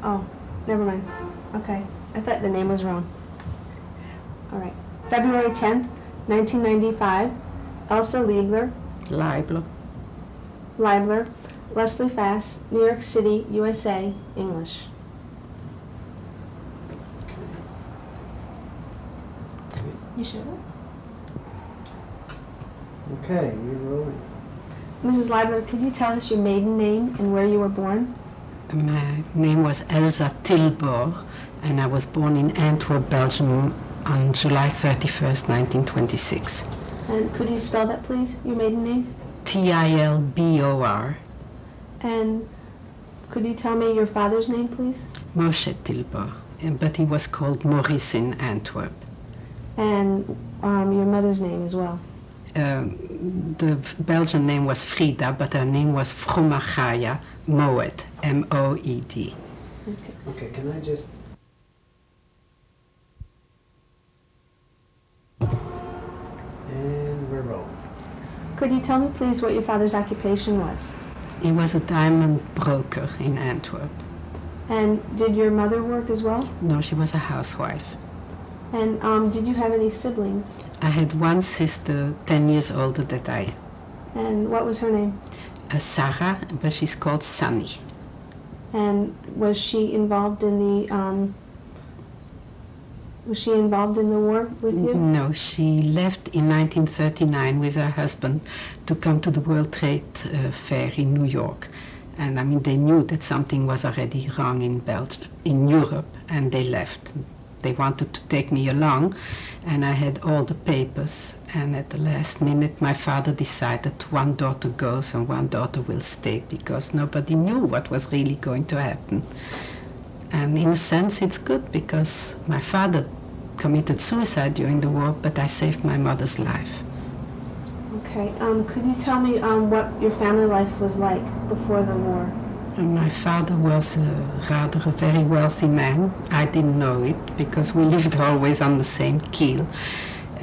Oh, never mind. Okay, I thought the name was wrong. All right. February 10th, 1995, Elsa Leibler, Leslie Fass, New York City, USA, English. You should. Okay, you're rolling. Mrs. Leibler, could you tell us your maiden name and where you were born? My name was Elsa Leibler, and I was born in Antwerp, Belgium on July 31st, 1926. And could you spell that, please, your maiden name? Tilbor. And could you tell me your father's name, please? Moshe Tilbor, but he was called Maurice in Antwerp. And your mother's name as well? The Belgian name was Frida, but her name was Fromagaya Moed, M-O-E-D. Okay, can I just... And we're rolling. Could you tell me, please, what your father's occupation was? He was a diamond broker in Antwerp. And did your mother work as well? No, she was a housewife. And did you have any siblings? I had one sister 10 years older than I. And what was her name? Sarah, but she's called Sunny. And was she involved in the war with you? No, she left in 1939 with her husband to come to the World Trade Fair in New York. And I mean, they knew that something was already wrong in Europe, and they left. They wanted to take me along, and I had all the papers. And at the last minute, my father decided one daughter goes and one daughter will stay, because nobody knew what was really going to happen. And in a sense, it's good, because my father committed suicide during the war, but I saved my mother's life. Okay. Could you tell me what your family life was like before the war? My father was rather a very wealthy man. I didn't know it because we lived always on the same keel.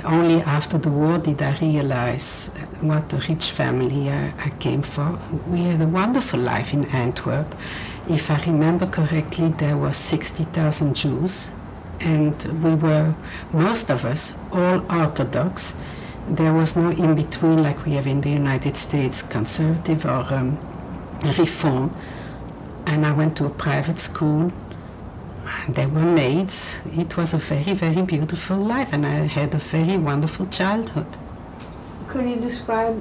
Only after the war did I realize what a rich family I came from. We had a wonderful life in Antwerp. If I remember correctly, there were 60,000 Jews, and we were, most of us, all Orthodox. There was no in-between like we have in the United States, conservative or reform. And I went to a private school, and there were maids. It was a very, very beautiful life, and I had a very wonderful childhood. Could you describe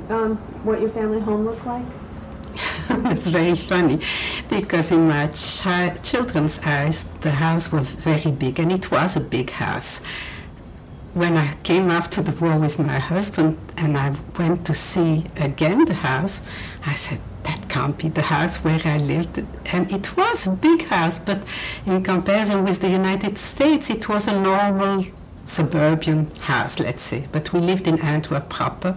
what your family home looked like? It's very funny, because in my children's eyes, the house was very big, and it was a big house. When I came after the war with my husband, and I went to see again the house, I said, that can't be the house where I lived. And it was a big house, but in comparison with the United States, it was a normal suburban house, let's say. But we lived in Antwerp proper,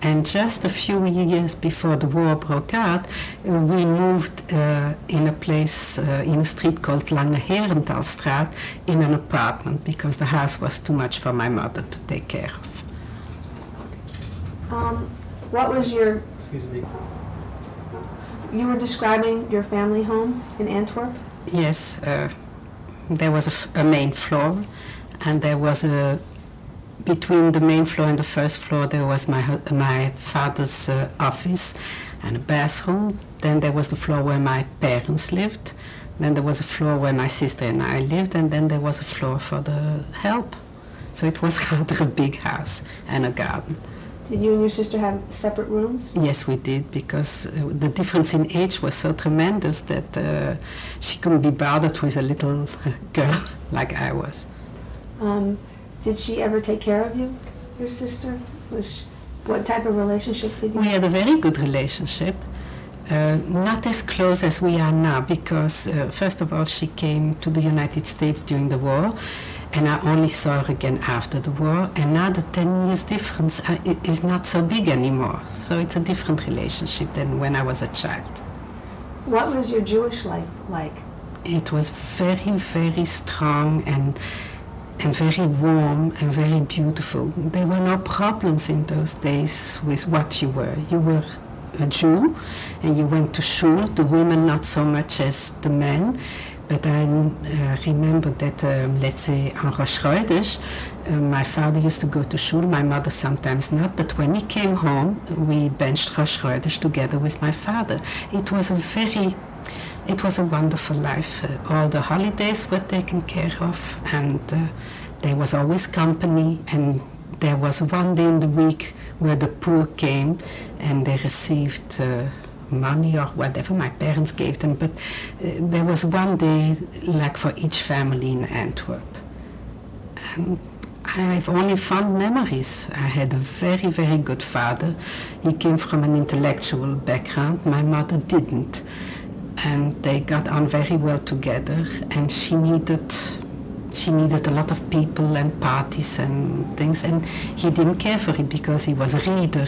and just a few years before the war broke out, we moved in a place, in a street called Lange Herenthalstraat, in an apartment, because the house was too much for my mother to take care of. What was your... Excuse me. You were describing your family home in Antwerp? Yes, there was a main floor, and there was between the main floor and the first floor, there was my father's office and a bathroom. Then there was the floor where my parents lived. Then there was a floor where my sister and I lived, and then there was a floor for the help. So it was rather a big house and a garden. Did you and your sister have separate rooms? Yes, we did, because the difference in age was so tremendous that she couldn't be bothered with a little girl like I was. Did she ever take care of you, your sister? What type of relationship did you have? We had a very good relationship. Not as close as we are now, because first of all, she came to the United States during the war, and I only saw her again after the war, and now the 10 years difference is not so big anymore. So it's a different relationship than when I was a child. What was your Jewish life like? It was very, very strong and very warm and very beautiful. There were no problems in those days with what you were. You were a Jew, and you went to shul, the women not so much as the men. But I remember that, let's say, on Rosh Chodesh, my father used to go to shul, my mother sometimes not, but when he came home, we benched Rosh Chodesh together with my father. It was a wonderful life. All the holidays were taken care of, and there was always company, and there was one day in the week where the poor came and they received money or whatever my parents gave them, but there was one day like for each family in Antwerp. And I have only fond memories. I had a very, very good father. He came from an intellectual background. My mother didn't. And they got on very well together, and she needed a lot of people and parties and things, and he didn't care for it because he was a reader.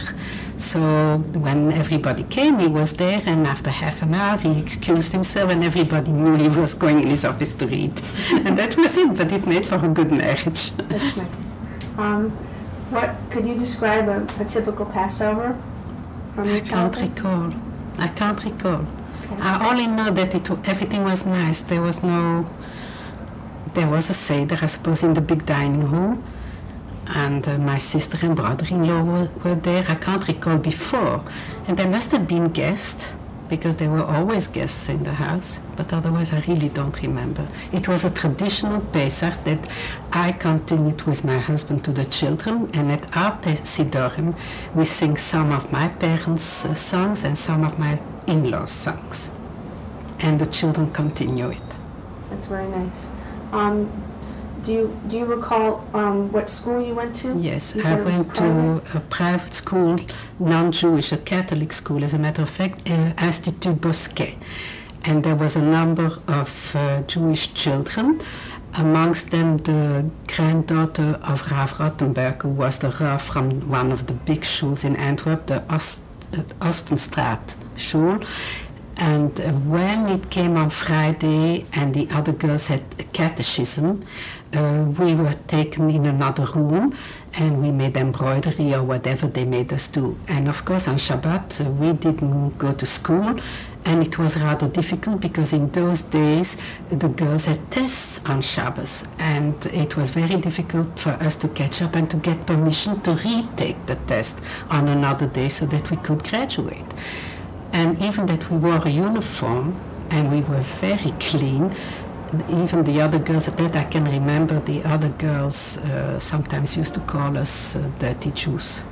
So when everybody came, he was there, and after half an hour he excused himself, and everybody knew he was going in his office to read. And that was it, but it made for a good marriage. That's nice. Could you describe a typical Passover from your childhood? I can't recall. Okay. I only know that everything was nice. There was a Seder, I suppose, in the big dining room, and my sister and brother-in-law were there. I can't recall before, and there must have been guests, because there were always guests in the house, but otherwise I really don't remember. It was a traditional Pesach that I continued with my husband to the children, and at our Sidorim we sing some of my parents' songs and some of my in-laws' songs, and the children continue it. That's very nice. Do you recall what school you went to? Yes, You I said it was went to a private school, non-Jewish, a Catholic school, as a matter of fact, Institut Bosquet. And there was a number of Jewish children, amongst them the granddaughter of Rav Rottenberg, who was the Rav from one of the big schools in Antwerp, the Ostenstraat Schule. And when it came on Friday and the other girls had a catechism, we were taken in another room and we made embroidery or whatever they made us do. And of course on Shabbat we didn't go to school, and it was rather difficult because in those days the girls had tests on Shabbos, and it was very difficult for us to catch up and to get permission to retake the test on another day so that we could graduate. And even that we wore a uniform and we were very clean, even the other girls, that I can remember, the other girls sometimes used to call us dirty Jews.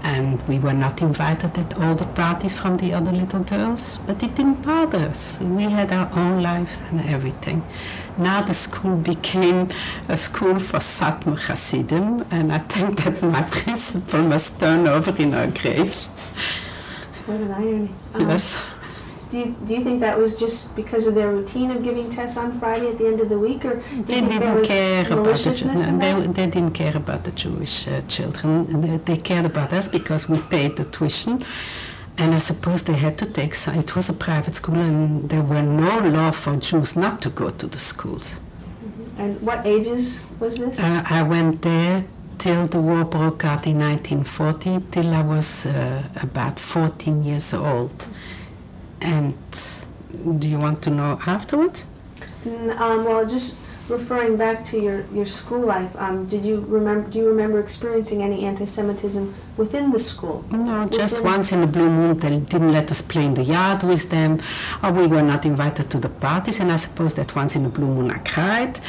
And we were not invited at all the parties from the other little girls, but it didn't bother us. We had our own lives and everything. Now the school became a school for Satmar Hasidim, and I think that my principal must turn over in her grave. What an irony. Yes. Do you think that was just because of their routine of giving tests on Friday at the end of the week, or do you They think there didn't was care about maliciousness in that? they didn't care about the Jewish children. They cared about us because we paid the tuition, and I suppose they had to take some. It was a private school, and there were no law for Jews not to go to the schools. And what ages was this? I went there till the war broke out in 1940, till I was about 14 years old. And do you want to know afterwards? Well, just referring back to your school life, do you remember experiencing any anti-Semitism within the school? No, just once in a blue moon they didn't let us play in the yard with them, or we were not invited to the parties, and I suppose that once in a blue moon I cried,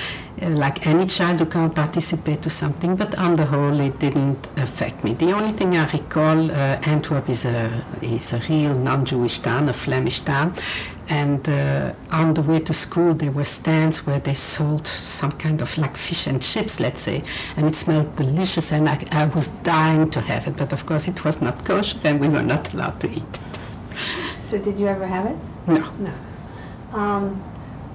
like any child who can't participate to something, but on the whole it didn't affect me. The only thing I recall, Antwerp is a real non-Jewish town, a Flemish town, and on the way to school there were stands where they sold some kind of like fish and chips, let's say, and it smelled delicious, and I was dying to have it, but of course it was not kosher and we were not allowed to eat it. So did you ever have it? No. No.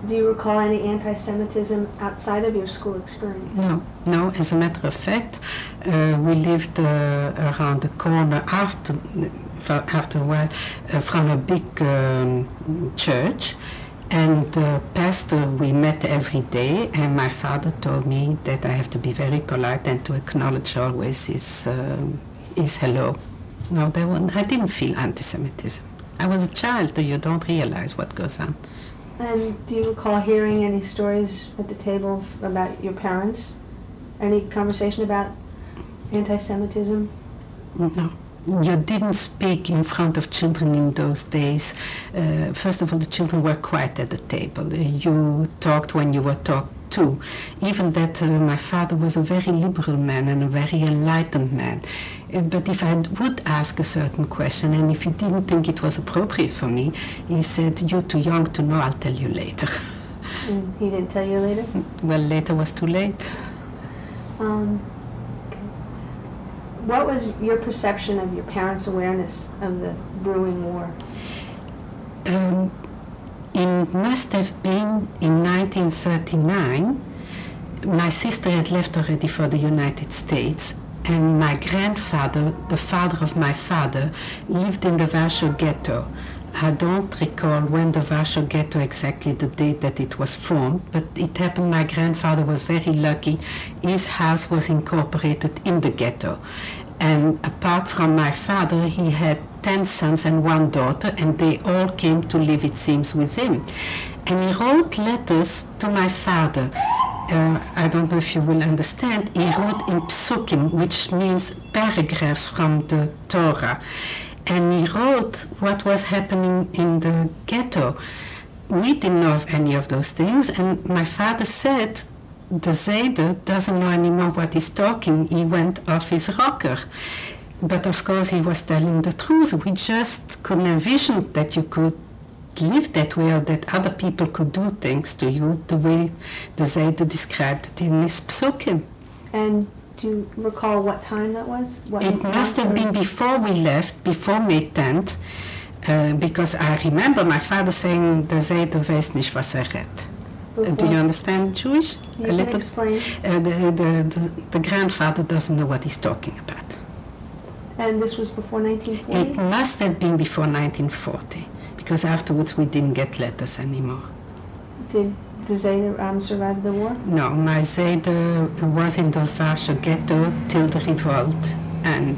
Do you recall any anti-Semitism outside of your school experience? No. As a matter of fact, we lived around the corner after a while from a big church, and the pastor we met every day, and my father told me that I have to be very polite and to acknowledge always his hello. No, I didn't feel anti-Semitism. I was a child, you don't realize what goes on. And do you recall hearing any stories at the table about your parents? Any conversation about anti-Semitism? No. You didn't speak in front of children in those days. First of all, the children were quiet at the table. You talked when you were talked to. Even that my father was a very liberal man and a very enlightened man. But if I would ask a certain question, and if he didn't think it was appropriate for me, he said, "You're too young to know, I'll tell you later." And he didn't tell you later? Well, later was too late. Okay. What was your perception of your parents' awareness of the brewing war? It must have been in 1939. My sister had left already for the United States, and my grandfather, the father of my father, lived in the Warsaw Ghetto. I don't recall when the Warsaw Ghetto exactly the date that it was formed, but it happened my grandfather was very lucky. His house was incorporated in the ghetto. And apart from my father, he had 10 sons and 1 daughter, and they all came to live, it seems, with him. And he wrote letters to my father. I don't know if you will understand. He wrote in psukim, which means paragraphs from the Torah. And he wrote what was happening in the ghetto. We didn't know of any of those things, and my father said, the Zayder doesn't know anymore what he's talking. He went off his rocker. But of course he was telling the truth. We just couldn't envision that you could live that way, or that other people could do things to you the way the Zayder described it in his psukim. And do you recall what time that was? It must have been before we left, before May 10th, because I remember my father saying, the Zayder weiß nicht, was redt. Do you understand Jewish? You can explain. The grandfather doesn't know what he's talking about. And this was before 1940? It must have been before 1940, because afterwards we didn't get letters anymore. Did the Zayder survive the war? No, my Zayder was in the Warsaw Ghetto till the revolt, and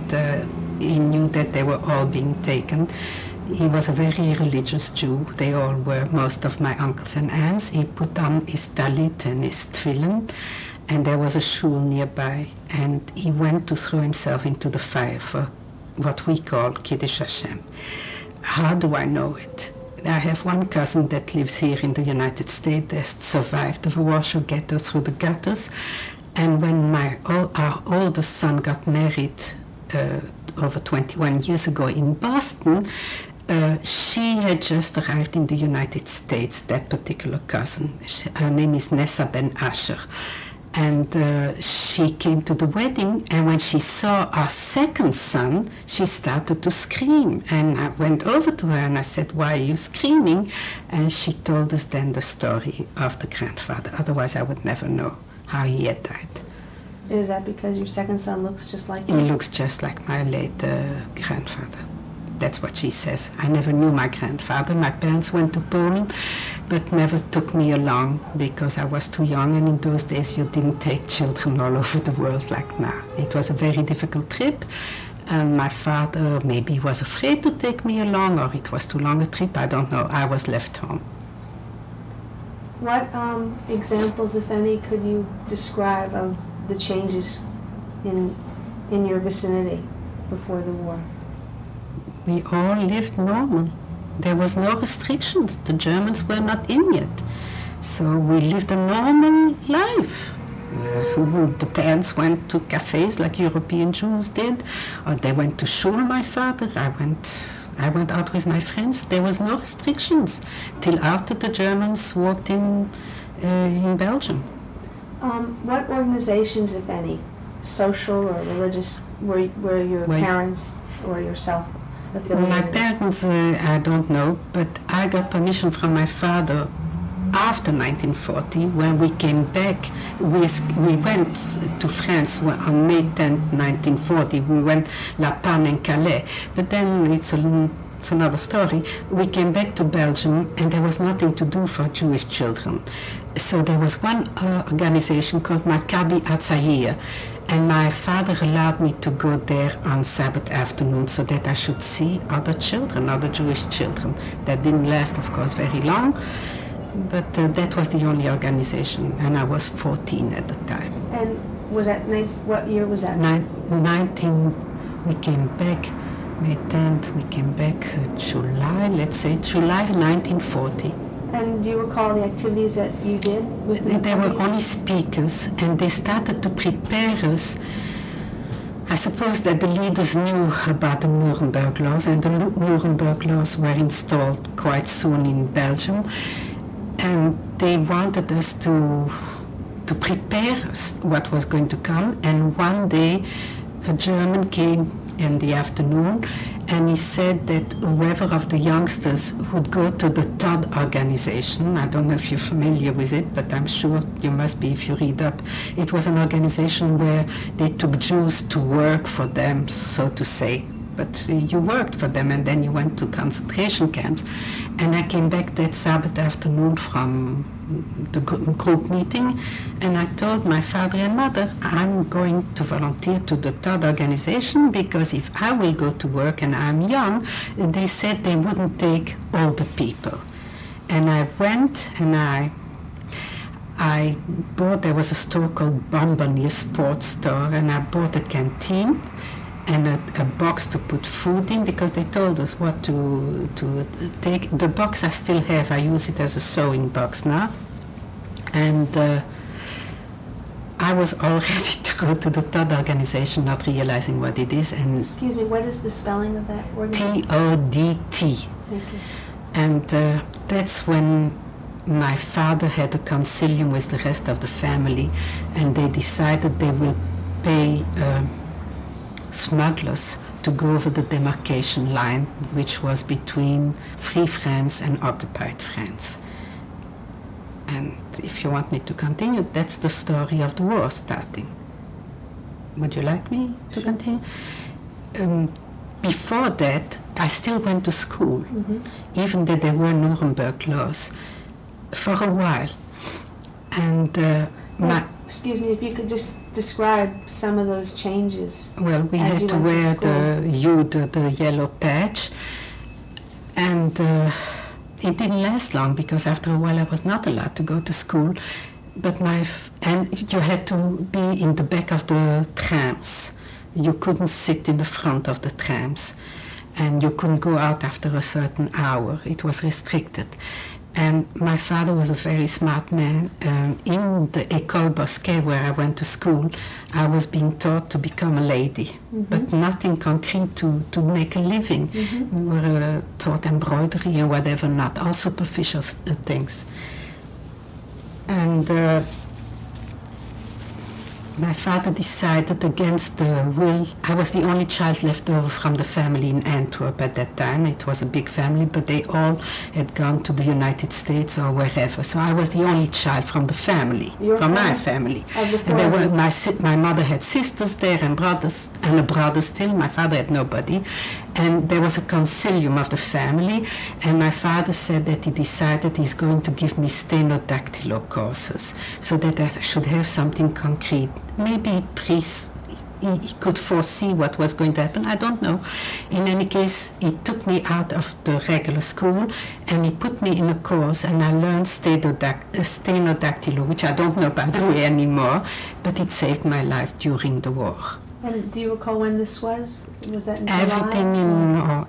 he knew that they were all being taken. He was a very religious Jew. They all were, most of my uncles and aunts. He put on his talit and his tefillin, and there was a shul nearby, and he went to throw himself into the fire for what we call Kiddush Hashem. How do I know it? I have one cousin that lives here in the United States that survived the Warsaw Ghetto through the gutters, and when our oldest son got married over 21 years ago in Boston, she had just arrived in the United States, that particular cousin. Her name is Nessa Ben Asher. And she came to the wedding, and when she saw our second son, she started to scream. And I went over to her and I said, "Why are you screaming?" And she told us then the story of the grandfather. Otherwise, I would never know how he had died. Is that because your second son looks just like He you? looks just like my late grandfather. That's what she says. I never knew my grandfather. My parents went to Poland, but never took me along because I was too young, and in those days you didn't take children all over the world like now. It was a very difficult trip, and my father maybe was afraid to take me along, or it was too long a trip, I don't know. I was left home. What examples, if any, could you describe of the changes in your vicinity before the war? We all lived normal. There was no restrictions. The Germans were not in yet. So we lived a normal life. The parents went to cafes like European Jews did, or they went to shul, my father. I went out with my friends. There was no restrictions till after the Germans walked in Belgium. What organizations, if any, social or religious, were your parents or yourself affiliated? My parents, I don't know, but I got permission from my father after 1940. When we came back, we went to France on May 10, 1940. We went La Panne and Calais, but then it's a it's another story. We came back to Belgium and there was nothing to do for Jewish children. So there was one organization called Maccabi Atzahir, and my father allowed me to go there on Sabbath afternoon so that I should see other children, other Jewish children. That didn't last, of course, very long, but that was the only organization, and I was 14 at the time. And was that, what year was that? 19, we came back, May 10th, we came back July 1940. And do you recall the activities that you did with the There were Maccabi? only speakers, and they started to prepare us. I suppose that the leaders knew about the Nuremberg laws, and the Nuremberg laws were installed quite soon in Belgium, and they wanted us to prepare us what was going to come. And one day a German came in the afternoon, and he said that whoever of the youngsters would go to the Todd organization, I don't know if you're familiar with it, but I'm sure you must be if you read up. It was an organization where they took Jews to work for them, so to say. But you worked for them, and then you went to concentration camps. And I came back that Sabbath afternoon from the group meeting, and I told my father and mother, I'm going to volunteer to the Todd organization, because if I will go to work and I'm young, they said they wouldn't take older people. And I went, and I bought, there was a store called Bonbonnier Sports Store, and I bought a canteen and a box to put food in, because they told us what to take. The box I still have, I use it as a sewing box now. And I was all ready to go to the Todd organization, not realizing what it is. And Excuse me, what is the spelling of that organization? T-O-D-T. Thank you. And that's when my father had a concilium with the rest of the family, and they decided they will pay smugglers to go over the demarcation line, which was between Free France and occupied France. And if you want me to continue, that's the story of the war starting. Would you like me to continue? Before that, I still went to school, even though there were Nuremberg laws, for a while. And Excuse me, if you could just describe some of those changes. well, we As had you to went to wear school. the yellow patch, and it didn't last long, because after a while I was not allowed to go to school. But and you had to be in the back of the trams. You couldn't sit in the front of the trams, and you couldn't go out after a certain hour. It was restricted. And my father was a very smart man. In the École Bosquet, where I went to school, I was being taught to become a lady, but nothing concrete to make a living. We were taught embroidery and whatever, not all superficial things. And my father decided against the will. I was the only child left over from the family in Antwerp at that time. It was a big family, but they all had gone to the United States or wherever. So I was the only child from the family, from my family. And there were my mother had sisters there and brothers, and a brother still. My father had nobody. And there was a concilium of the family, and my father said that he decided he's going to give me stenodactylo courses, so that I should have something concrete. Maybe he could foresee what was going to happen, I don't know. In any case, he took me out of the regular school, and he put me in a course, and I learned stenodactylo, which I don't know, by the way, anymore, but it saved my life during the war. And do you recall when this was? Was that in Everything July?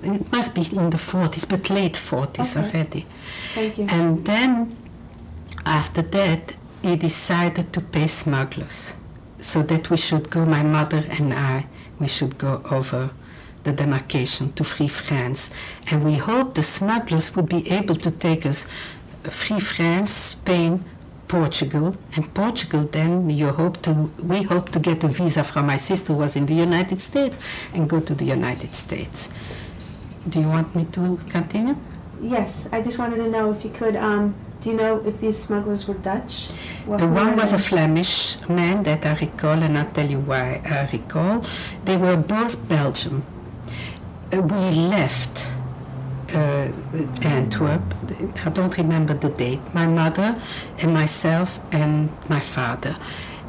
it must be in the 40s, but late 40s Okay. already. Thank you. And then, after that, he decided to pay smugglers, so that we should go, my mother and I, we should go over the demarcation to Free France. And we hoped the smugglers would be able to take us Free France, Spain, Portugal, and Portugal then we hope to get a visa from my sister who was in the United States and go to the United States. Do you want me to continue? Yes, I just wanted to know if you could, do you know if these smugglers were Dutch? One was a Flemish man that I recall, and I'll tell you why I recall. They were both Belgian. we left Antwerp. I don't remember the date. My mother and myself and my father.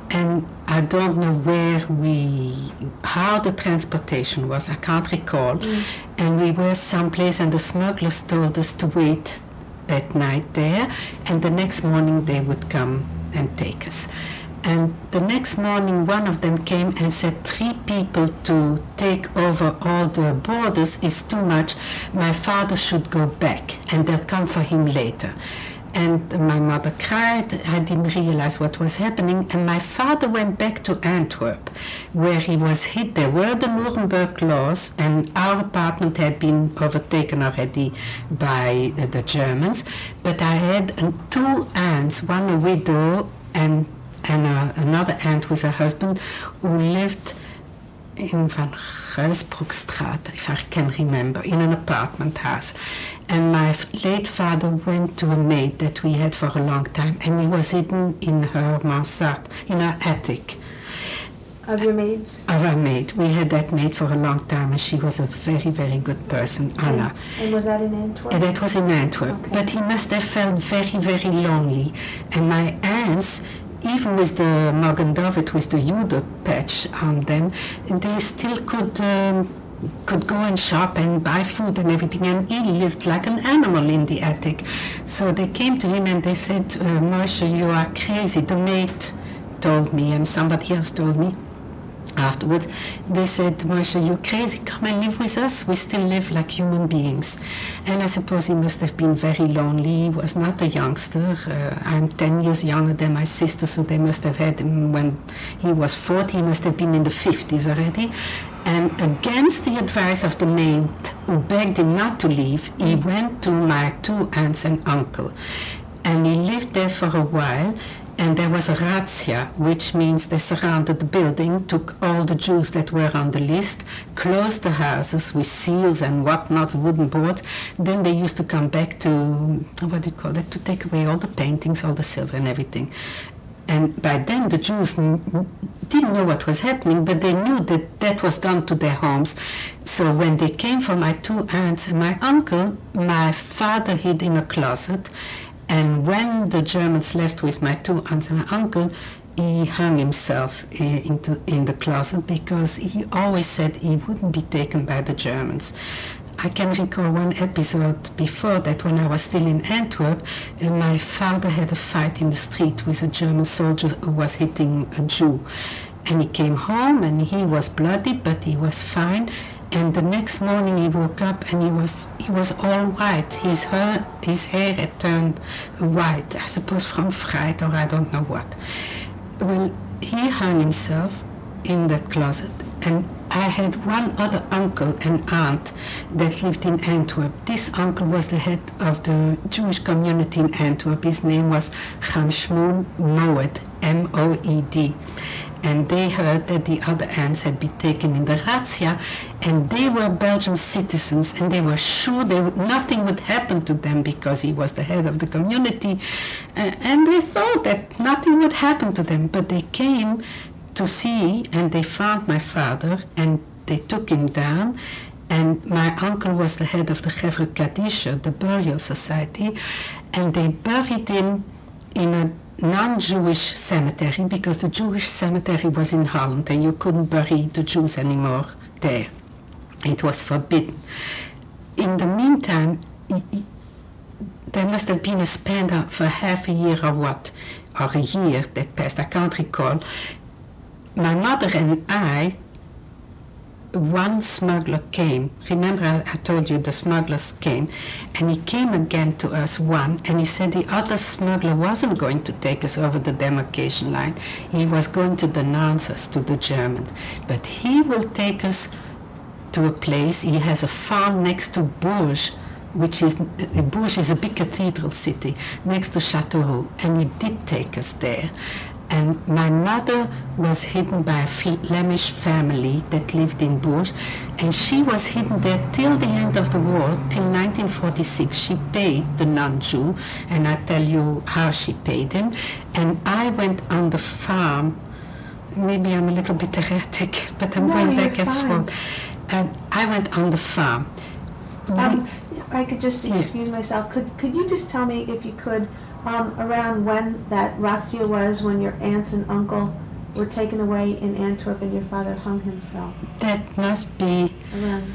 And I don't know how the transportation was. I can't recall. And we were someplace, and the smugglers told us to wait that night there, and the next morning they would come and take us. And the next morning one of them came and said 3 people to take over all the borders is too much. My father should go back and they'll come for him later. And my mother cried. I didn't realize what was happening. And my father went back to Antwerp, where he was hit. There were the Nuremberg laws, and our apartment had been overtaken already by the Germans. But I had 2 aunts, one a widow and another aunt with her husband, who lived in Van Ruisbroekstraat, if I can remember, in an apartment house. And my late father went to a maid that we had for a long time, and he was hidden in her mansard, in her attic. Of your maids? Of our maid. We had that maid for a long time, and she was a very, very good person, Anna. And was that in Antwerp? And that was in Antwerp. Okay. But he must have felt very, very lonely. And my aunts, even with the Magen-David, with the Jude patch on them, they still could go and shop and buy food and everything, and he lived like an animal in the attic. So they came to him and they said, Moshe, you are crazy. The maid told me, and somebody else told me afterwards. They said, Moshe, you're crazy, come and live with us. We still live like human beings. And I suppose he must have been very lonely. He was not a youngster. I'm 10 years younger than my sister, so they must have had him when he was 40. He must have been in the 50s already. And against the advice of the maid, who begged him not to leave, he went to my 2 aunts and uncle. And he lived there for a while. And there was a razzia, which means they surrounded the building, took all the Jews that were on the list, closed the houses with seals and whatnot, wooden boards. Then they used to come back to, to take away all the paintings, all the silver and everything. And by then the Jews didn't know what was happening, but they knew that was done to their homes. So when they came for my 2 aunts and my uncle, my father hid in a closet. And when the Germans left with my 2 aunts and my uncle, he hung himself in the closet, because he always said he wouldn't be taken by the Germans. I can recall one episode before that, when I was still in Antwerp, and my father had a fight in the street with a German soldier who was hitting a Jew. And he came home and he was bloodied, but he was fine. And the next morning he woke up and he was all white. His hair had turned white, I suppose from fright or I don't know what. Well, he hung himself in that closet. And I had one other uncle and aunt that lived in Antwerp. This uncle was the head of the Jewish community in Antwerp. His name was Chaim Shmuel Moed, M-O-E-D. And they heard that the other aunts had been taken in the razzia, and they were Belgian citizens, and they were sure nothing would happen to them because he was the head of the community, and they thought that nothing would happen to them. But they came to see, and they found my father, and they took him down. And my uncle was the head of the Chevre Kadisha, the burial society, and they buried him in a non-Jewish cemetery, because the Jewish cemetery was in Holland and you couldn't bury the Jews anymore there. It was forbidden. In the meantime, there must have been a span for half a year or what, or a year that passed, I can't recall. My mother and I, one smuggler came. Remember I told you the smugglers came, and he came again to us and he said the other smuggler wasn't going to take us over the demarcation line. He was going to denounce us to the Germans, but he will take us to a place. He has a farm next to Bourges, Bourges is a big cathedral city next to Châteauroux, and he did take us there. And my mother was hidden by a Flemish family that lived in Bourges, and she was hidden there till the end of the war, till 1946. She paid the non-Jew, and I tell you how she paid him. And I went on the farm. Maybe I'm a little bit erratic, but I'm going back and forth. And I went on the farm. I could just excuse myself. Could you just tell me, if you could, around when that razzia was, when your aunts and uncle were taken away in Antwerp and your father hung himself? That must be Around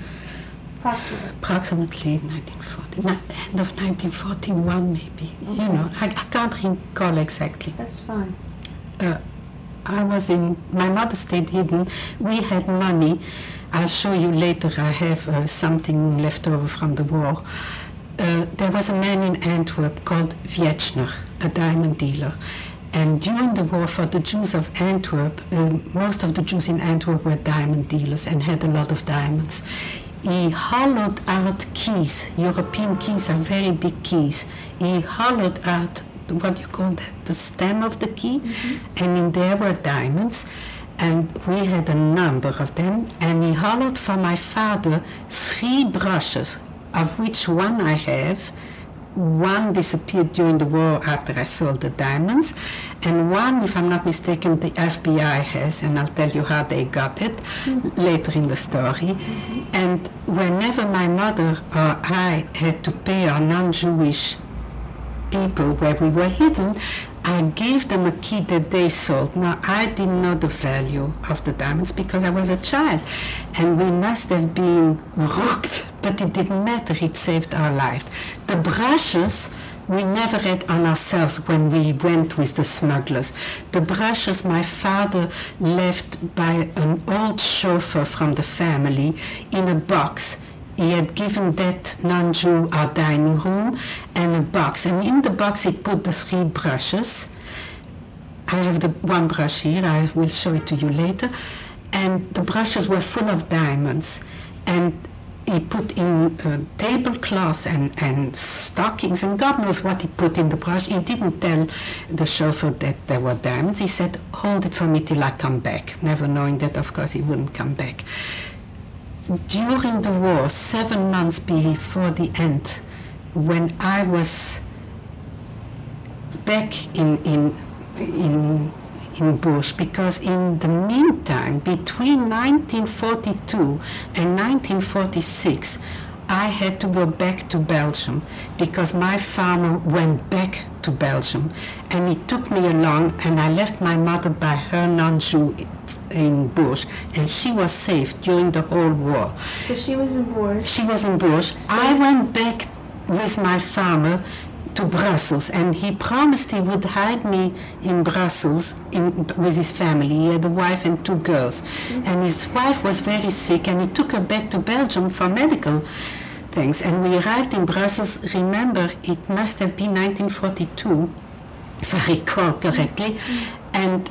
approximately 1940, end of 1941 maybe. Okay. You know, I can't recall exactly. That's fine. I was in, my mother stayed hidden. We had money. I'll show you later. I have something left over from the war. There was a man in Antwerp called Wieczner, a diamond dealer. And during the war, for the Jews of Antwerp, most of the Jews in Antwerp were diamond dealers and had a lot of diamonds. He hollowed out keys. European keys are very big keys. He hollowed out, what you call that, the stem of the key, and in there were diamonds. And we had a number of them, and he hollowed for my father 3 brushes, of which one I have. One disappeared during the war after I sold the diamonds, and one, if I'm not mistaken, the FBI has, and I'll tell you how they got it later in the story. And whenever my mother or I had to pay our non-Jewish people where we were hidden, I gave them a key that they sold. Now, I didn't know the value of the diamonds because I was a child, and we must have been rooked, but it didn't matter. It saved our life. The brushes we never had on ourselves when we went with the smugglers. The brushes my father left by an old chauffeur from the family in a box. He had given that non-Jew our dining room and a box. And in the box he put the 3 brushes. I have the one brush here, I will show it to you later. And the brushes were full of diamonds. And he put in tablecloth and stockings, and God knows what he put in the brush. He didn't tell the chauffeur that there were diamonds. He said, hold it for me till I come back, never knowing that, of course, he wouldn't come back. During the war, 7 months before the end, when I was back in Bush, because in the meantime, between 1942 and 1946, I had to go back to Belgium because my farmer went back to Belgium, and he took me along, and I left my mother by her non-Jew in Bourges, and she was safe during the whole war. So she was in Bourges. She was in Bourges. I went back with my farmer to Brussels, and he promised he would hide me in Brussels with his family. He had a wife and 2 girls, and his wife was very sick, and he took her back to Belgium for medical things. And we arrived in Brussels, remember, it must have been 1942, if I recall correctly. And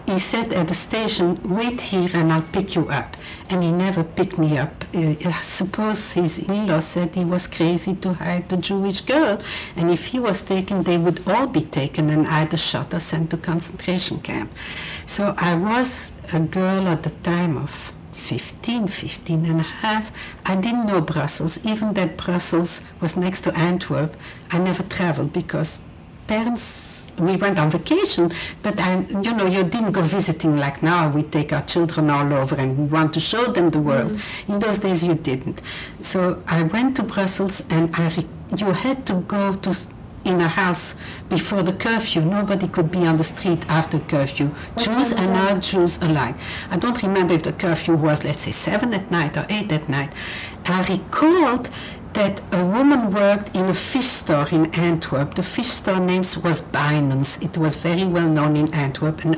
he said at the station, wait here and I'll pick you up. And he never picked me up. I suppose his in-law said he was crazy to hide the Jewish girl. And if he was taken, they would all be taken and either shot or sent to concentration camp. So I was a girl at the time of 15 and a half. I didn't know Brussels. Even that Brussels was next to Antwerp, I never traveled because parents, we went on vacation, but you didn't go visiting like now. We take our children all over and we want to show them the world. In those days you didn't. So I went to Brussels, and you had to go in a house before the curfew. Nobody could be on the street after curfew. Jews and non-Jews alike. I don't remember if the curfew was, let's say, 7 at night or 8 at night. I recalled that a woman worked in a fish store in Antwerp. The fish store name was Beinens. It was very well known in Antwerp, and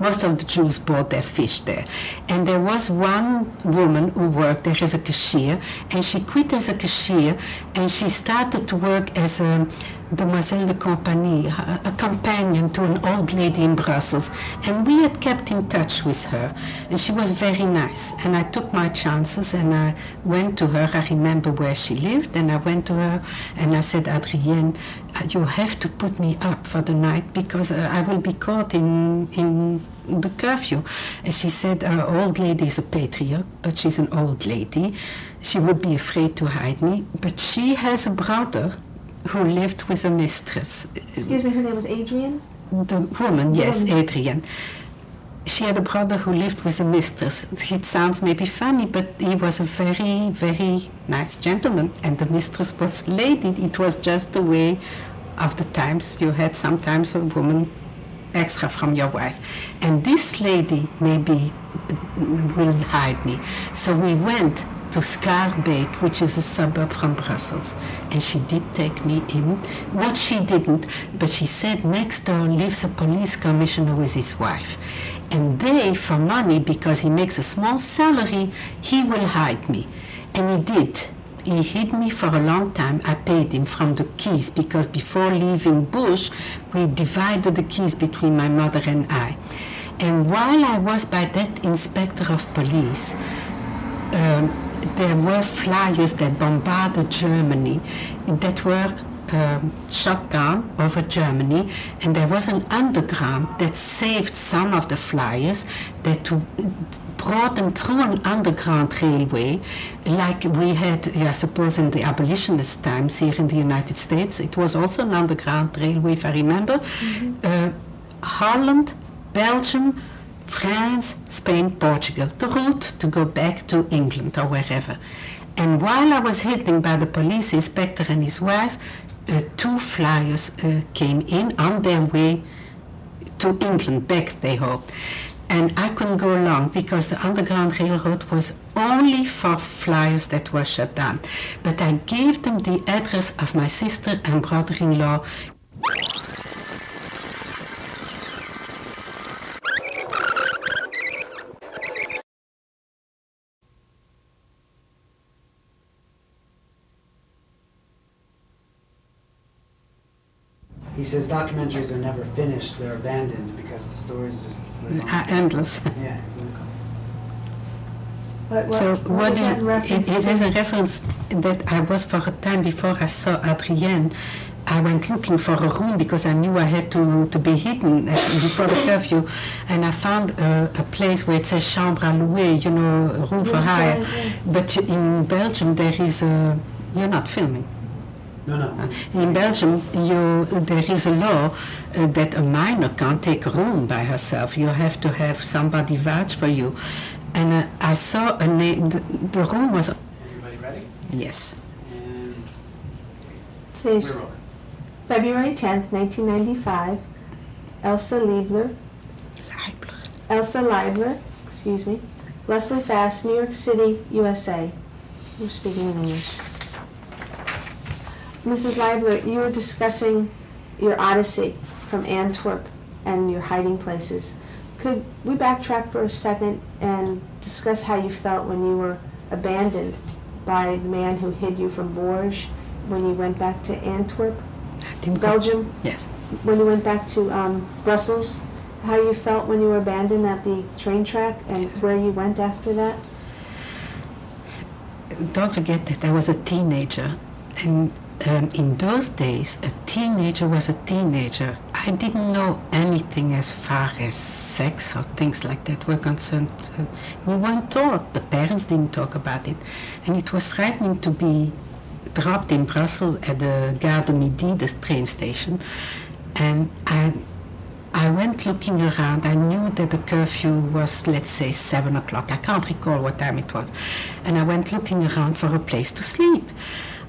most of the Jews bought their fish there. And there was one woman who worked there as a cashier, and she quit as a cashier, and she started to work as a demoiselle de compagnie, a companion to an old lady in Brussels. And we had kept in touch with her, and she was very nice. And I took my chances, and I went to her. I remember where she lived, and I went to her, and I said, Adrienne, you have to put me up for the night because I will be caught in the curfew. And she said, our old lady is a patriot, but she's an old lady. She would be afraid to hide me, but she has a brother who lived with a mistress. Excuse me, her name was Adrienne? The woman, yes, Adrienne. she had a brother who lived with a mistress. It sounds maybe funny, but he was a very, very nice gentleman, and the mistress was lady. It was just the way of the times. You had sometimes a woman extra from your wife. And this lady maybe will hide me. So we went to Schaerbeek, which is a suburb from Brussels, and she did take me in. Not she didn't, but she said next door lives a police commissioner with his wife. And they, for money, because he makes a small salary, he will hide me. And he did. He hid me for a long time. I paid him from the keys, because before leaving Bush, we divided the keys between my mother and I. And while I was by that inspector of police, there were flyers that bombarded Germany that were shut down over Germany, and there was an underground that saved some of the flyers, that brought them through an underground railway, like we had, I suppose, in the abolitionist times here in the United States. It was also an underground railway, if I remember. Holland, Belgium, France, Spain, Portugal, the route to go back to England or wherever. And while I was hidden by the police inspector and his wife, two flyers came in on their way to England, back they hoped. And I couldn't go along because the Underground Railroad was only for flyers that were shut down. But I gave them the address of my sister and brother-in-law. He says documentaries are never finished, they're abandoned because the stories just live on. Endless. Yeah, exactly. So what is that reference it to? is a reference that I was, for a time before I saw Adrienne, I went looking for a room because I knew I had to be hidden before the curfew, and I found a place where it says chambre à louer, you know, a room for hire. But in Belgium there is you're not filming. No. In Belgium, there is a law that a minor can't take a room by herself. You have to have somebody vouch for you. And I saw a name, the room was... Everybody ready? Yes. And Today's we're rolling. February 10th, 1995. Elsa Leibler, excuse me. Leslie Fast, New York City, USA. I'm speaking in English. Mrs. Leibler, you were discussing your odyssey from Antwerp and your hiding places. Could we backtrack for a second and discuss how you felt when you were abandoned by the man who hid you from Bourges when you went back to Antwerp, Belgium? Yes. When you went back to Brussels, how you felt when you were abandoned at the train track and where you went after that? Don't forget that I was a teenager, and in those days, a teenager was a teenager. I didn't know anything as far as sex or things like that were concerned. We weren't taught. The parents didn't talk about it. And it was frightening to be dropped in Brussels at the Gare de Midi, the train station. And I went looking around. I knew that the curfew was, let's say, 7 o'clock. I can't recall what time it was. And I went looking around for a place to sleep.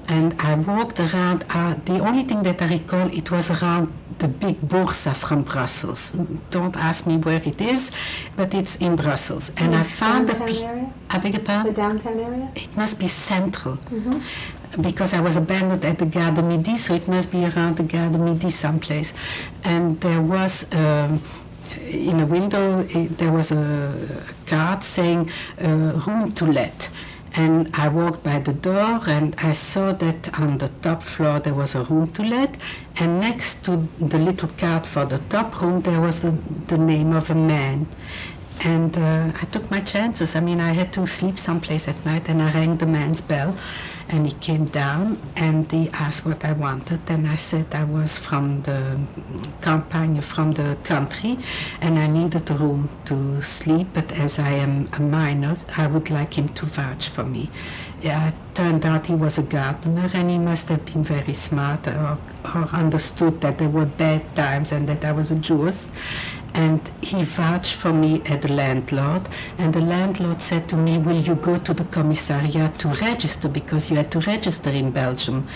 And I walked around. The only thing that I recall, it was around the big Boursa from Brussels. Don't ask me where it is, but it's in Brussels. And I found downtown area? I beg your pardon? The downtown area? It must be central, because I was abandoned at the Gare de Midi, so it must be around the Gare de Midi someplace. And there was, in a window, there was a card saying room to let. And I walked by the door and I saw that on the top floor there was a room to let, and next to the little card for the top room there was the name of a man. And I took my chances. I mean, I had to sleep someplace at night, and I rang the man's bell, and he came down and he asked what I wanted, and I said I was from the campagne, from the country, and I needed a room to sleep, but as I am a minor, I would like him to vouch for me. It turned out he was a gardener, and he must have been very smart or understood that there were bad times and that I was a Jewess. And he vouched for me at the landlord, and the landlord said to me, will you go to the commissariat to register, because you had to register in Belgium.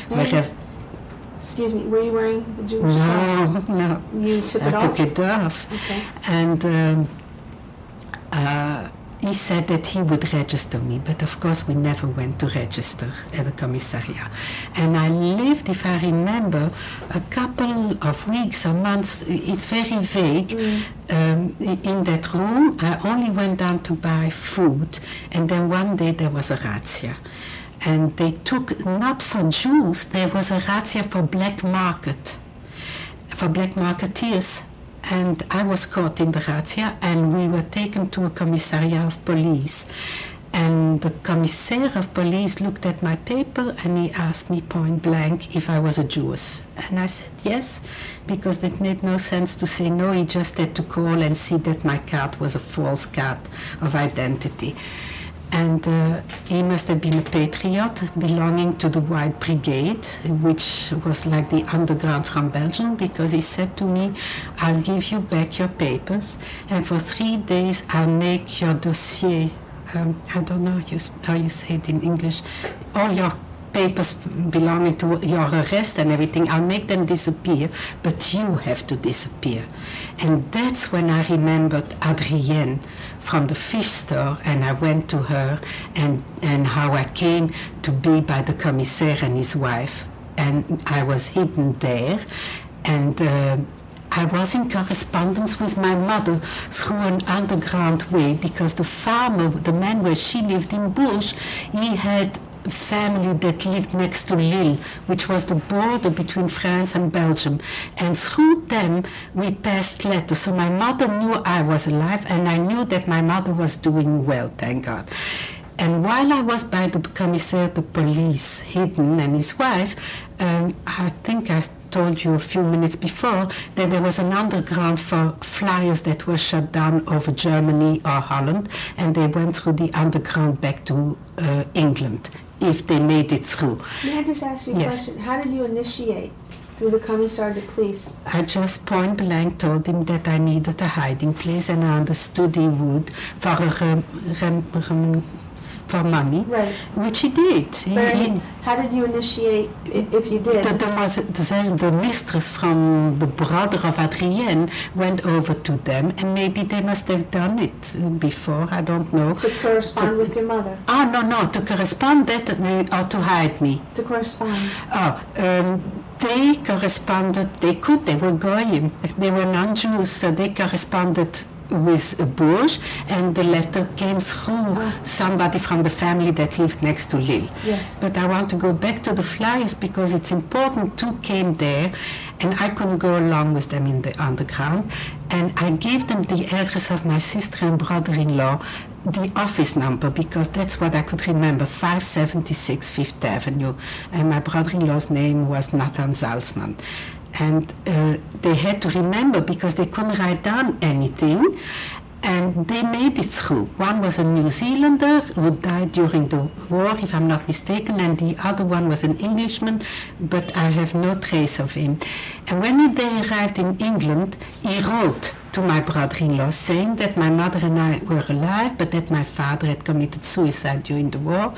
Excuse me, were you wearing the Jewish scarf? No. You took it I off? took it off. Okay. And he said that he would register me, but of course we never went to register at the commissariat. And I lived, if I remember, a couple of weeks or months, it's very vague, in that room. I only went down to buy food, and then one day there was a razzia. And they took, not for Jews, there was a razzia for black marketeers. And I was caught in the razzia, and we were taken to a commissariat of police. And the commissaire of police looked at my paper, and he asked me point blank if I was a Jewess. And I said yes, because it made no sense to say no. He just had to call and see that my card was a false card of identity. And he must have been a patriot belonging to the White Brigade, which was like the underground from Belgium, because he said to me, I'll give you back your papers, and for 3 days I'll make your dossier, I don't know how you say it in English, all your papers belonging to your arrest and everything, I'll make them disappear, but you have to disappear. And that's when I remembered Adrienne from the fish store, and I went to her, and how I came to be by the commissaire and his wife, and I was hidden there, and I was in correspondence with my mother through an underground way, because the farmer, the man where she lived in Bourges, he had family that lived next to Lille, which was the border between France and Belgium. And through them, we passed letters. So my mother knew I was alive, and I knew that my mother was doing well, thank God. And while I was by the commissaire de police, hidden, and his wife, I think I told you a few minutes before that there was an underground for flyers that were shut down over Germany or Holland, and they went through the underground back to England, if they made it through. May I just ask you a question? How did you initiate through the commissar de police? I just point blank told him that I needed a hiding place, and I understood he would for money, Right. which he did. How did you initiate, if you did? The mistress from the brother of Adrienne went over to them, and maybe they must have done it before, I don't know. To correspond with your mother? No, to correspond or to hide me. To correspond. They corresponded, they were goyim, they were non-Jews, so they corresponded with Bourges, and the letter came through somebody from the family that lived next to Lille. Yes. But I want to go back to the flyers, because it's important. Two came there, and I couldn't go along with them in the underground, and I gave them the address of my sister and brother-in-law, the office number, because that's what I could remember, 576 Fifth Avenue, and my brother-in-law's name was Nathan Salzman. And they had to remember, because they couldn't write down anything, and they made it through. One was a New Zealander who died during the war, if I'm not mistaken, and the other one was an Englishman, but I have no trace of him. And when they arrived in England, he wrote to my brother-in-law saying that my mother and I were alive, but that my father had committed suicide during the war.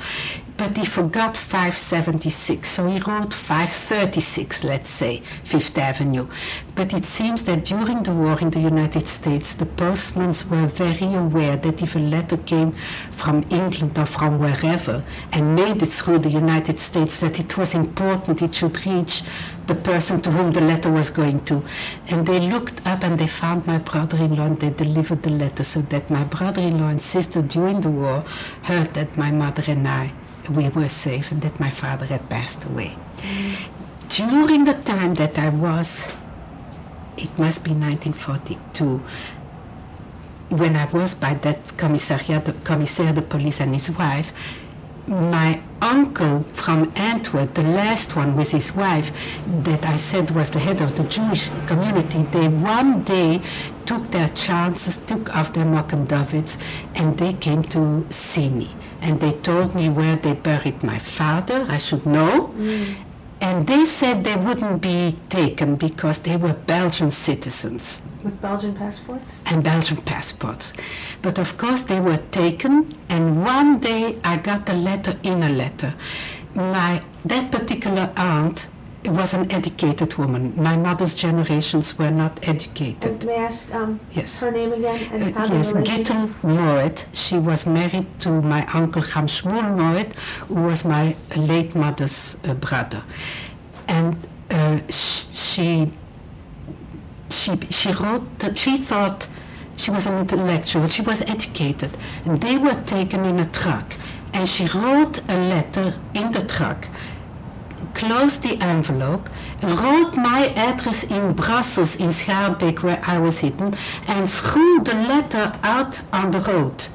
But he forgot 576, so he wrote 536, let's say, Fifth Avenue. But it seems that during the war in the United States, the postmen were very aware that if a letter came from England or from wherever and made it through the United States, that it was important it should reach the person to whom the letter was going to. And they looked up and they found my brother-in-law, and they delivered the letter, so that my brother-in-law and sister during the war heard that my mother and we were safe, and that my father had passed away. During the time that I was, it must be 1942, when I was by that commissaire de police and his wife, my uncle from Antwerp, the last one with his wife, that I said was the head of the Jewish community, they one day took their chances, took off their Mockendovits, and they came to see me. And they told me where they buried my father, I should know. And they said they wouldn't be taken because they were Belgian citizens. With Belgian passports? And Belgian passports. But of course they were taken, and one day I got a letter in a letter. That particular aunt was an educated woman. My mother's generations were not educated. And may I ask Yes. her name again and how they Yes, related? Gittel Moed. She was married to my uncle Ham Shmuel Moed, who was my late mother's brother. And she wrote, she thought she was an intellectual, she was educated, and they were taken in a truck. And she wrote a letter in the truck, closed the envelope, wrote my address in Brussels, in Schaerbeek, where I was hidden, and threw the letter out on the road.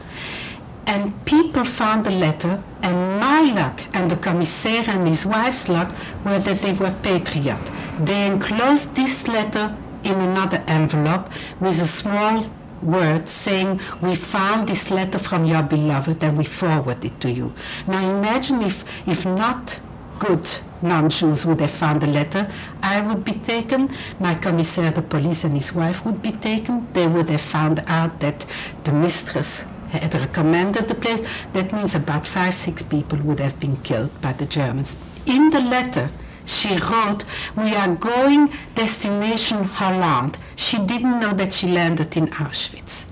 And people found the letter, and my luck and the commissaire and his wife's luck were that they were patriot. They enclosed this letter in another envelope with a small word saying, "We found this letter from your beloved and we forward it to you." Now imagine if not good non-Jews would have found the letter, I would be taken, my commissaire, the police, and his wife would be taken. They would have found out that the mistress had recommended the place. That means about 5-6 people would have been killed by the Germans. In the letter, she wrote, "We are going destination Holland." She didn't know that she landed in Auschwitz.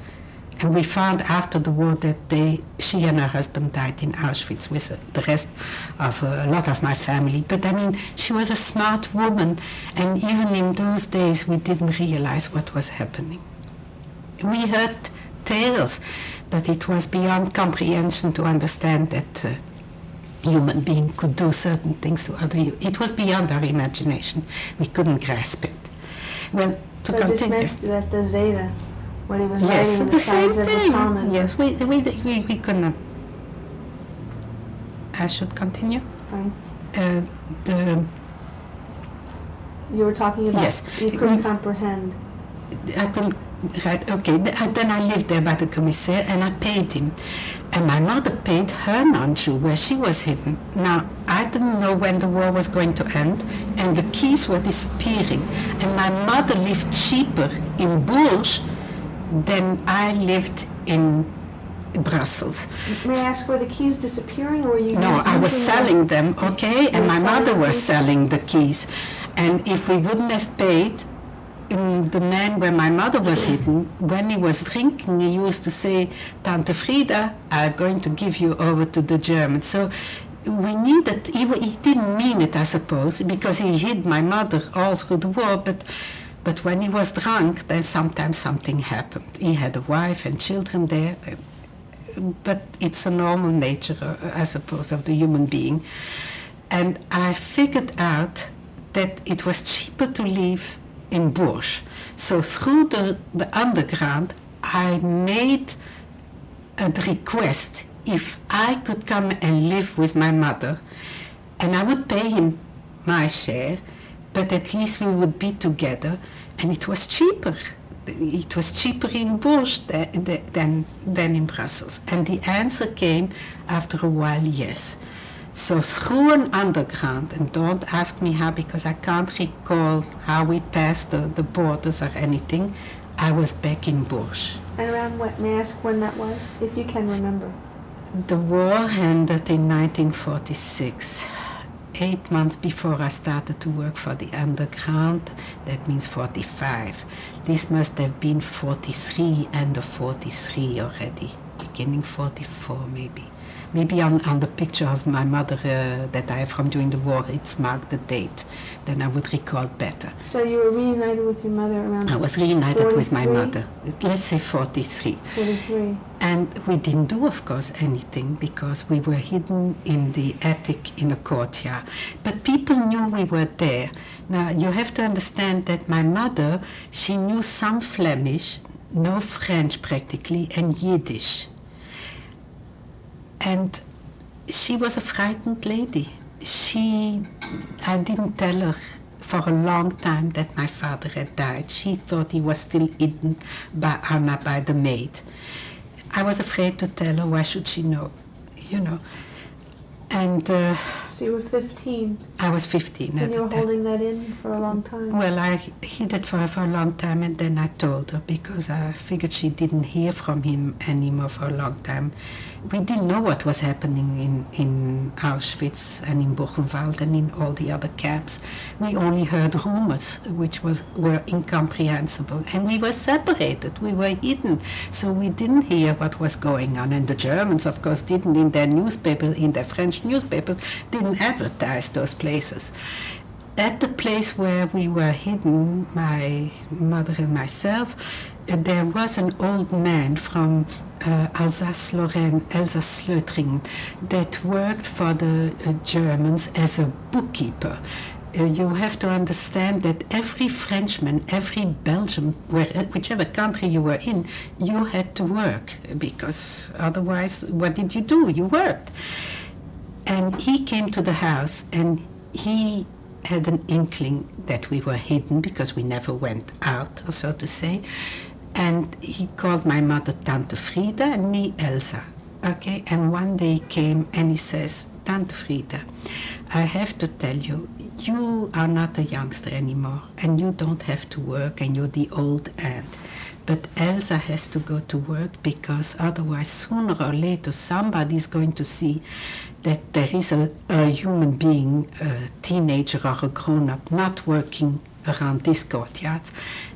And we found after the war that she and her husband died in Auschwitz with the rest of a lot of my family. But I mean, she was a smart woman, and even in those days we didn't realize what was happening. We heard tales, but it was beyond comprehension to understand that human being could do certain things to other you. It was beyond our imagination. We couldn't grasp it. Well, to So continue. just meant that the Zeta, when he was Yes, writing the same signs of thing. atonement. Yes, we could not. I should continue. Fine. The You were talking about, Yes. you couldn't comprehend. I couldn't. Right, okay. Then I lived there by the commissaire and I paid him. And my mother paid her non-Jew where she was hidden. Now, I didn't know when the war was going to end, and the keys were disappearing. And my mother lived cheaper in Bourges than I lived in Brussels. May I ask, were the keys disappearing or were you No, I was using selling them, okay? And were my selling mother the was keys? selling the keys. And if we wouldn't have paid, the man where my mother was hidden, when he was drinking, he used to say, "Tante Frida, I'm going to give you over to the Germans." So we needed, he didn't mean it, I suppose, because he hid my mother all through the war, but when he was drunk, then sometimes something happened. He had a wife and children there, but it's a normal nature, I suppose, of the human being. And I figured out that it was cheaper to live in Bourges. So through the underground, I made a request if I could come and live with my mother, and I would pay him my share, but at least we would be together, and it was cheaper. It was cheaper in Bourges than in Brussels. And the answer came after a while, yes. So through an underground, and don't ask me how because I can't recall how we passed the borders or anything, I was back in Bourges. And around what, may I ask when that was, if you can remember? The war ended in 1946. 8 months before I started to work for the underground, that means 45. This must have been 43, end of 43 already, beginning 44 maybe. Maybe on the picture of my mother that I have from during the war, it's marked the date. Then I would recall better. So you were reunited with your mother around I was reunited with my 43? mother. Let's say 43. 43. And we didn't do, of course, anything because we were hidden in the attic in a courtyard. But people knew we were there. Now, you have to understand that my mother, she knew some Flemish, no French practically, and Yiddish. And she was a frightened lady. I didn't tell her for a long time that my father had died. She thought he was still hidden by Anna, by the maid. I was afraid to tell her, why should she know, you know. And So you were 15, I was 15 at and you were the time. holding that in for a long time. Well, I hid it for a long time, and then I told her because I figured she didn't hear from him anymore for a long time. We didn't know what was happening in Auschwitz and in Buchenwald and in all the other camps. We only heard rumors, which were incomprehensible, and we were separated. We were hidden, so we didn't hear what was going on. And the Germans, of course, didn't in their newspapers, in their French newspapers, didn't advertise those places. At the place where we were hidden, my mother and myself, there was an old man from Alsace-Lorraine, Elsass-Leutringen, that worked for the Germans as a bookkeeper. You have to understand that every Frenchman, every Belgian, whichever country you were in, you had to work, because otherwise, what did you do? You worked. And he came to the house, and he had an inkling that we were hidden because we never went out, or so to say. And he called my mother Tante Frida and me Elsa. Okay, and one day he came and he says, Tante Frida, I have to tell you, you are not a youngster anymore, and you don't have to work, and you're the old aunt. But Elsa has to go to work because otherwise, sooner or later, somebody's going to see that there is a human being, a teenager or a grown-up, not working around these courtyards,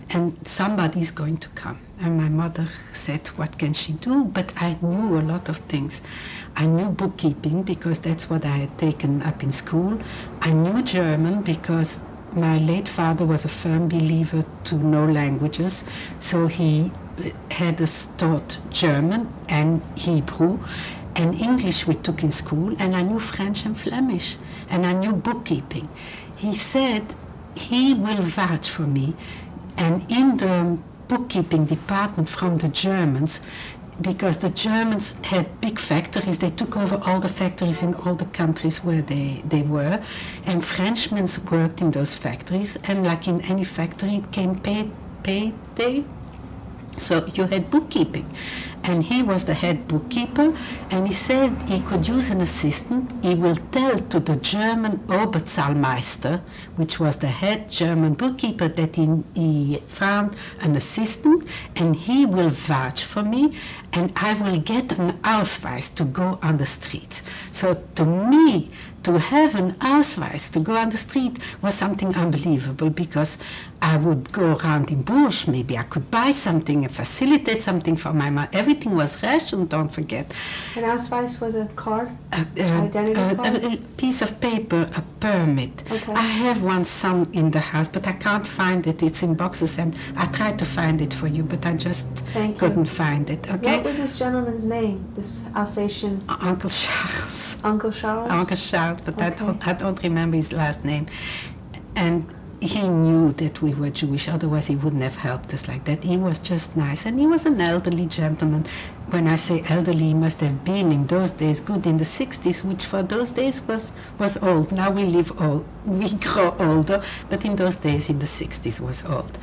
and somebody's going to come. And my mother said, what can she do? But I knew a lot of things. I knew bookkeeping because that's what I had taken up in school. I knew German because my late father was a firm believer to know languages, so he had us taught German and Hebrew, and English we took in school, and I knew French and Flemish, and I knew bookkeeping. He said he will vouch for me, and in the bookkeeping department from the Germans, because the Germans had big factories, they took over all the factories in all the countries where they were, and Frenchmen worked in those factories, and like in any factory, it came payday. So you had bookkeeping, and he was the head bookkeeper, and he said he could use an assistant. He will tell to the German Oberzahlmeister, which was the head German bookkeeper, that he found an assistant, and he will vouch for me, and I will get an Ausweis to go on the streets. So to me, to have an Ausweis to go on the street was something unbelievable, because I would go around in bush, maybe I could buy something and facilitate something for my mom. Everything was rationed, don't forget. An Ausweis was a card? Identity card? A piece of paper, a permit. Okay. I have one some in the house, but I can't find it. It's in boxes, and I tried to find it for you, but I just couldn't find it. Okay. What was this gentleman's name, this Alsatian? Uncle Charles. Uncle Charles? Uncle Charles, but Okay. I don't remember his last name. And he knew that we were Jewish, otherwise he wouldn't have helped us like that. He was just nice, and he was an elderly gentleman. When I say elderly, he must have been in those days good in the 60s, which for those days was old. Now we live old, we grow older, but in those days, in the 60s, was old.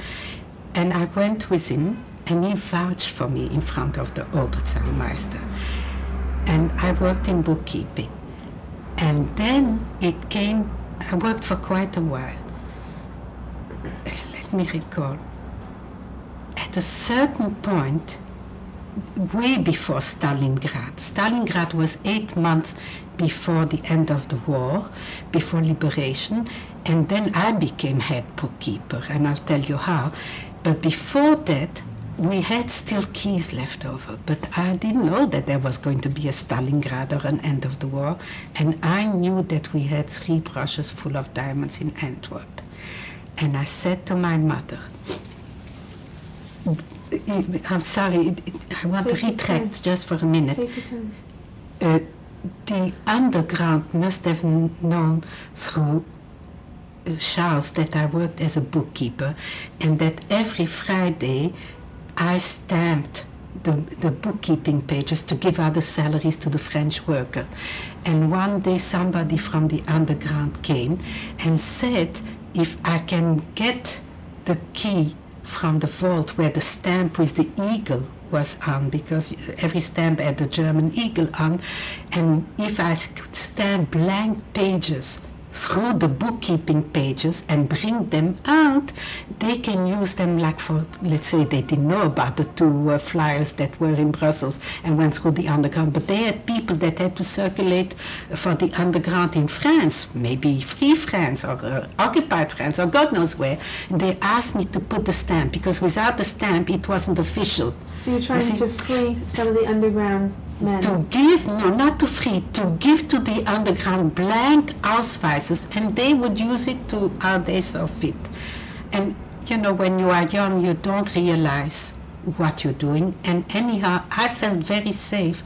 And I went with him, and he vouched for me in front of the Oberzahlmeister. And I worked in bookkeeping. And then it came, I worked for quite a while. Let me recall. At a certain point, way before Stalingrad was 8 months before the end of the war, before liberation, and then I became head bookkeeper, and I'll tell you how. But before that, we had still keys left over, but I didn't know that there was going to be a Stalingrad or an end of the war, and I knew that we had 3 brushes full of diamonds in Antwerp. And I said to my mother, I'm sorry, I want to retract just for a minute. Take your time. The underground must have known through Charles that I worked as a bookkeeper, and that every Friday I stamped the bookkeeping pages to give out the salaries to the French worker. And one day somebody from the underground came and said, if I can get the key from the vault where the stamp with the eagle was on, because every stamp had the German eagle on, and if I could stamp blank pages through the bookkeeping pages and bring them out, they can use them like for, let's say they didn't know about the two flyers that were in Brussels and went through the underground, but they had people that had to circulate for the underground in France, maybe Free France or Occupied France or God knows where, and they asked me to put the stamp, because without the stamp it wasn't official. So you're trying to free some of the underground men? To give, no, not to free, to give to the underground blank Ausweises, and they would use it to how they saw fit. And you know, when you are young, you don't realize what you're doing. And anyhow, I felt very safe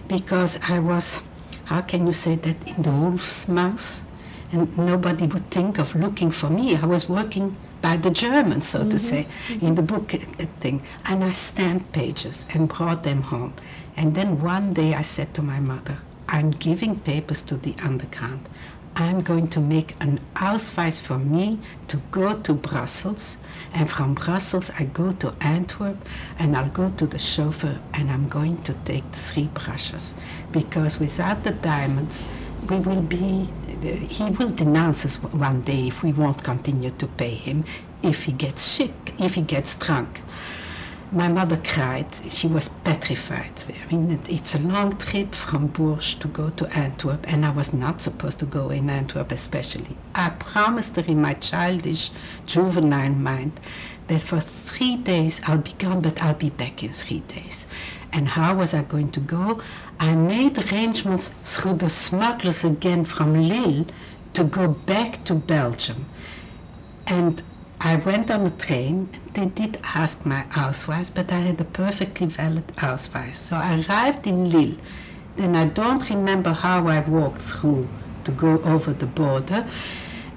because I was, how can you say that, in the wolf's mouth? And nobody would think of looking for me. I was working by the Germans, so to say, in the book thing. And I stamped pages and brought them home. And then one day I said to my mother, I'm giving papers to the underground. I'm going to make an Ausweis for me to go to Brussels. And from Brussels I go to Antwerp and I'll go to the chauffeur and I'm going to take the 3 brushes. Because without the diamonds, we will be, he will denounce us one day if we won't continue to pay him, if he gets sick, if he gets drunk. My mother cried. She was petrified. I mean, it's a long trip from Bourges to go to Antwerp, and I was not supposed to go in Antwerp especially. I promised her in my childish, juvenile mind that for 3 days I'll be gone, but I'll be back in 3 days. And how was I going to go? I made arrangements through the smugglers again from Lille to go back to Belgium. And I went on a train. They did ask my Ausweis, but I had a perfectly valid Ausweis. So I arrived in Lille. Then I don't remember how I walked through to go over the border.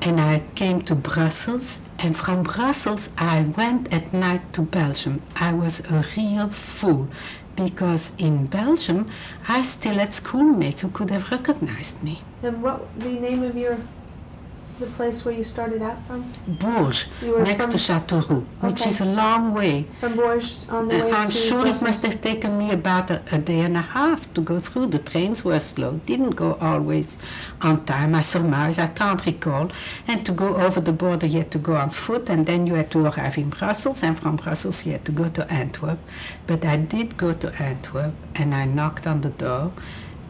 And I came to Brussels. And from Brussels, I went at night to Belgium. I was a real fool, because in Belgium, I still had schoolmates who could have recognized me. And what the name of the place where you started out from? Bourges, You were next from- to Châteauroux, which Okay. is a long way. From Bourges on the way to I'm sure it Brussels? must have taken me about a day and a half to go through. The trains were slow, didn't go always on time. I surmise, I can't recall. And to go over the border, you had to go on foot, and then you had to arrive in Brussels, and from Brussels you had to go to Antwerp. But I did go to Antwerp, and I knocked on the door,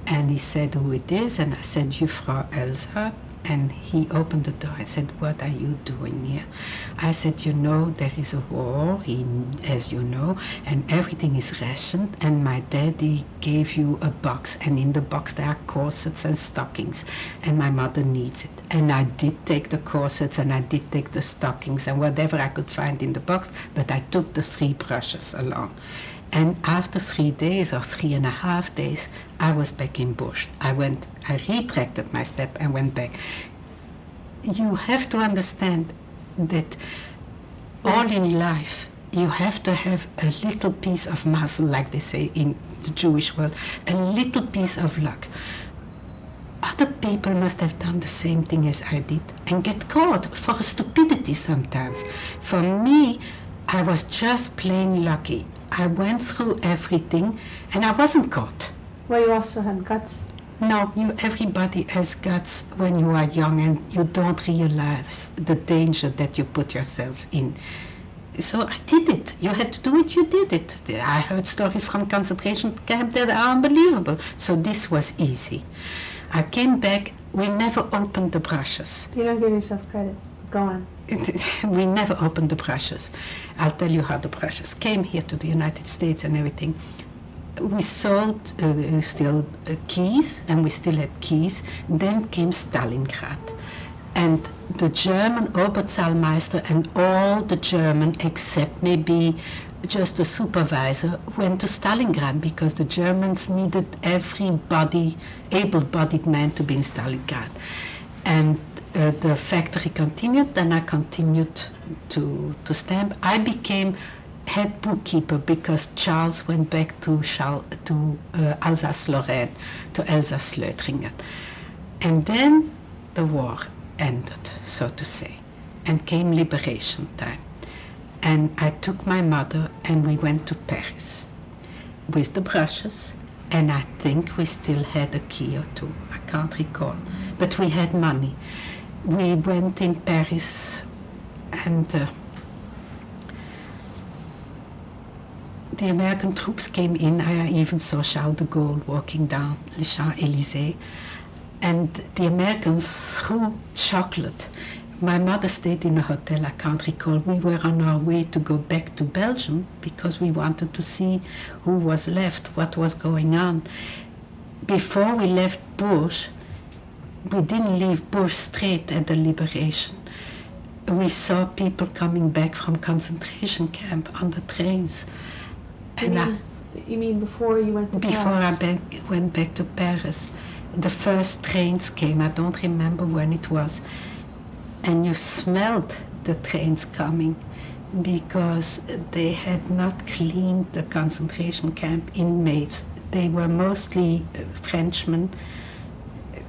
and he said who it is, and I said, "You Frau Elsa?" And he opened the door and said, "What are you doing here?" I said, "You know, there is a war, as you know, and everything is rationed, and my daddy gave you a box, and in the box there are corsets and stockings, and my mother needs it." And I did take the corsets, and I did take the stockings, and whatever I could find in the box, but I took the 3 brushes along. And after 3 days or 3.5 days, I was back in Bourges. I retracted my step and went back. You have to understand that all in life, you have to have a little piece of muscle, like they say in the Jewish world, a little piece of luck. Other people must have done the same thing as I did and get caught for stupidity sometimes. For me, I was just plain lucky. I went through everything and I wasn't caught. Well, you also had guts. No, everybody has guts when you are young and you don't realize the danger that you put yourself in. So I did it. You had to do it, you did it. I heard stories from concentration camp that are unbelievable. So this was easy. I came back, we never opened the brushes. You don't give yourself credit. Go on. We never opened the brushes. I'll tell you how the brushes came here to the United States and everything. We sold still keys, and we still had keys. Then came Stalingrad. And the German Oberzahlmeister and all the German, except maybe just the supervisor, went to Stalingrad because the Germans needed everybody, able-bodied man to be in Stalingrad. And the factory continued, then I continued to stamp. I became head bookkeeper because Charles went back to Alsace-Lorraine, to Elsass-Leutringen. And then the war ended, so to say, and came liberation time. And I took my mother and we went to Paris. with the brushes, and I think we still had a key or two. I can't recall, but we had money. We went in Paris, and the American troops came in. I even saw Charles de Gaulle walking down the Champs-Élysées, and the Americans threw chocolate. My mother stayed in a hotel, I can't recall. We were on our way to go back to Belgium because we wanted to see who was left, what was going on. Before we left Bourges, we didn't leave Bourges straight at the liberation. We saw people coming back from concentration camp on the trains. You mean before you went to Before Paris? I went back to Paris, the first trains came. I don't remember when it was. And you smelled the trains coming because they had not cleaned the concentration camp inmates. They were mostly Frenchmen.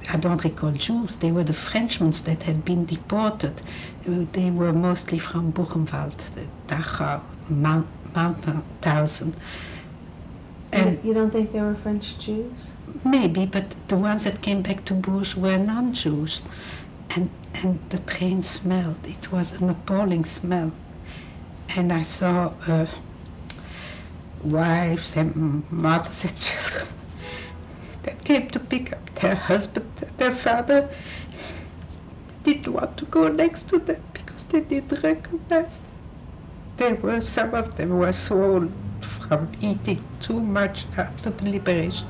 I don't recall Jews. They were the Frenchmen that had been deported. They were mostly from Buchenwald, Dachau, Mauthausen. And You don't think they were French Jews? maybe, but the ones that came back to Bourges were non-Jews. And the train smelled. It was an appalling smell. And I saw wives and mothers and children that came to pick up their husband and their father. Didn't want to go next to them because they didn't recognize them. Some of them were swollen from eating too much after the liberation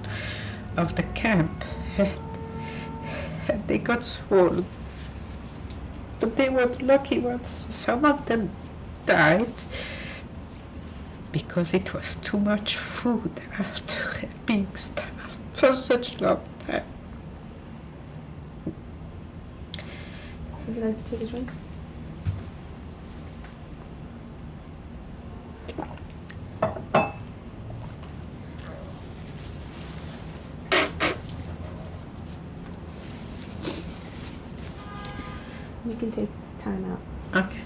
of the camp. And they got swollen. But they were the lucky ones. Some of them died because it was too much food after being starved for such a long time. Would you like to take a drink? You can take time out. Okay.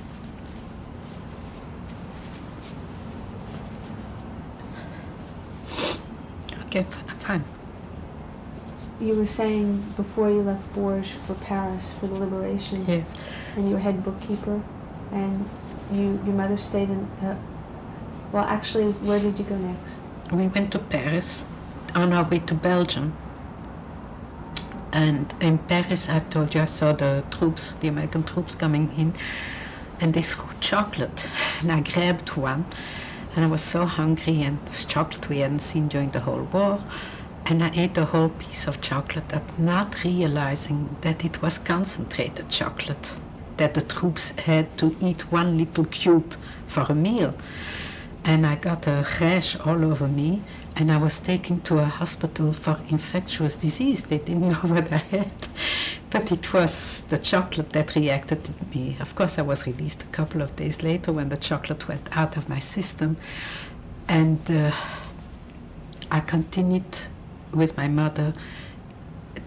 Okay, fine. You were saying before you left Bourges for Paris for the liberation, Yes. and you were head bookkeeper, and your mother stayed in the... Well, actually, where did you go next? We went to Paris on our way to Belgium. And in Paris, I told you, I saw the troops, the American troops coming in, and they threw chocolate. And I grabbed one, and I was so hungry, and it was chocolate we hadn't seen during the whole war. And I ate the whole piece of chocolate up, not realizing that it was concentrated chocolate, that the troops had to eat one little cube for a meal. And I got a rash all over me, and I was taken to a hospital for infectious disease. They didn't know what I had, but it was the chocolate that reacted in me. Of course, I was released a couple of days later when the chocolate went out of my system, and I continued with my mother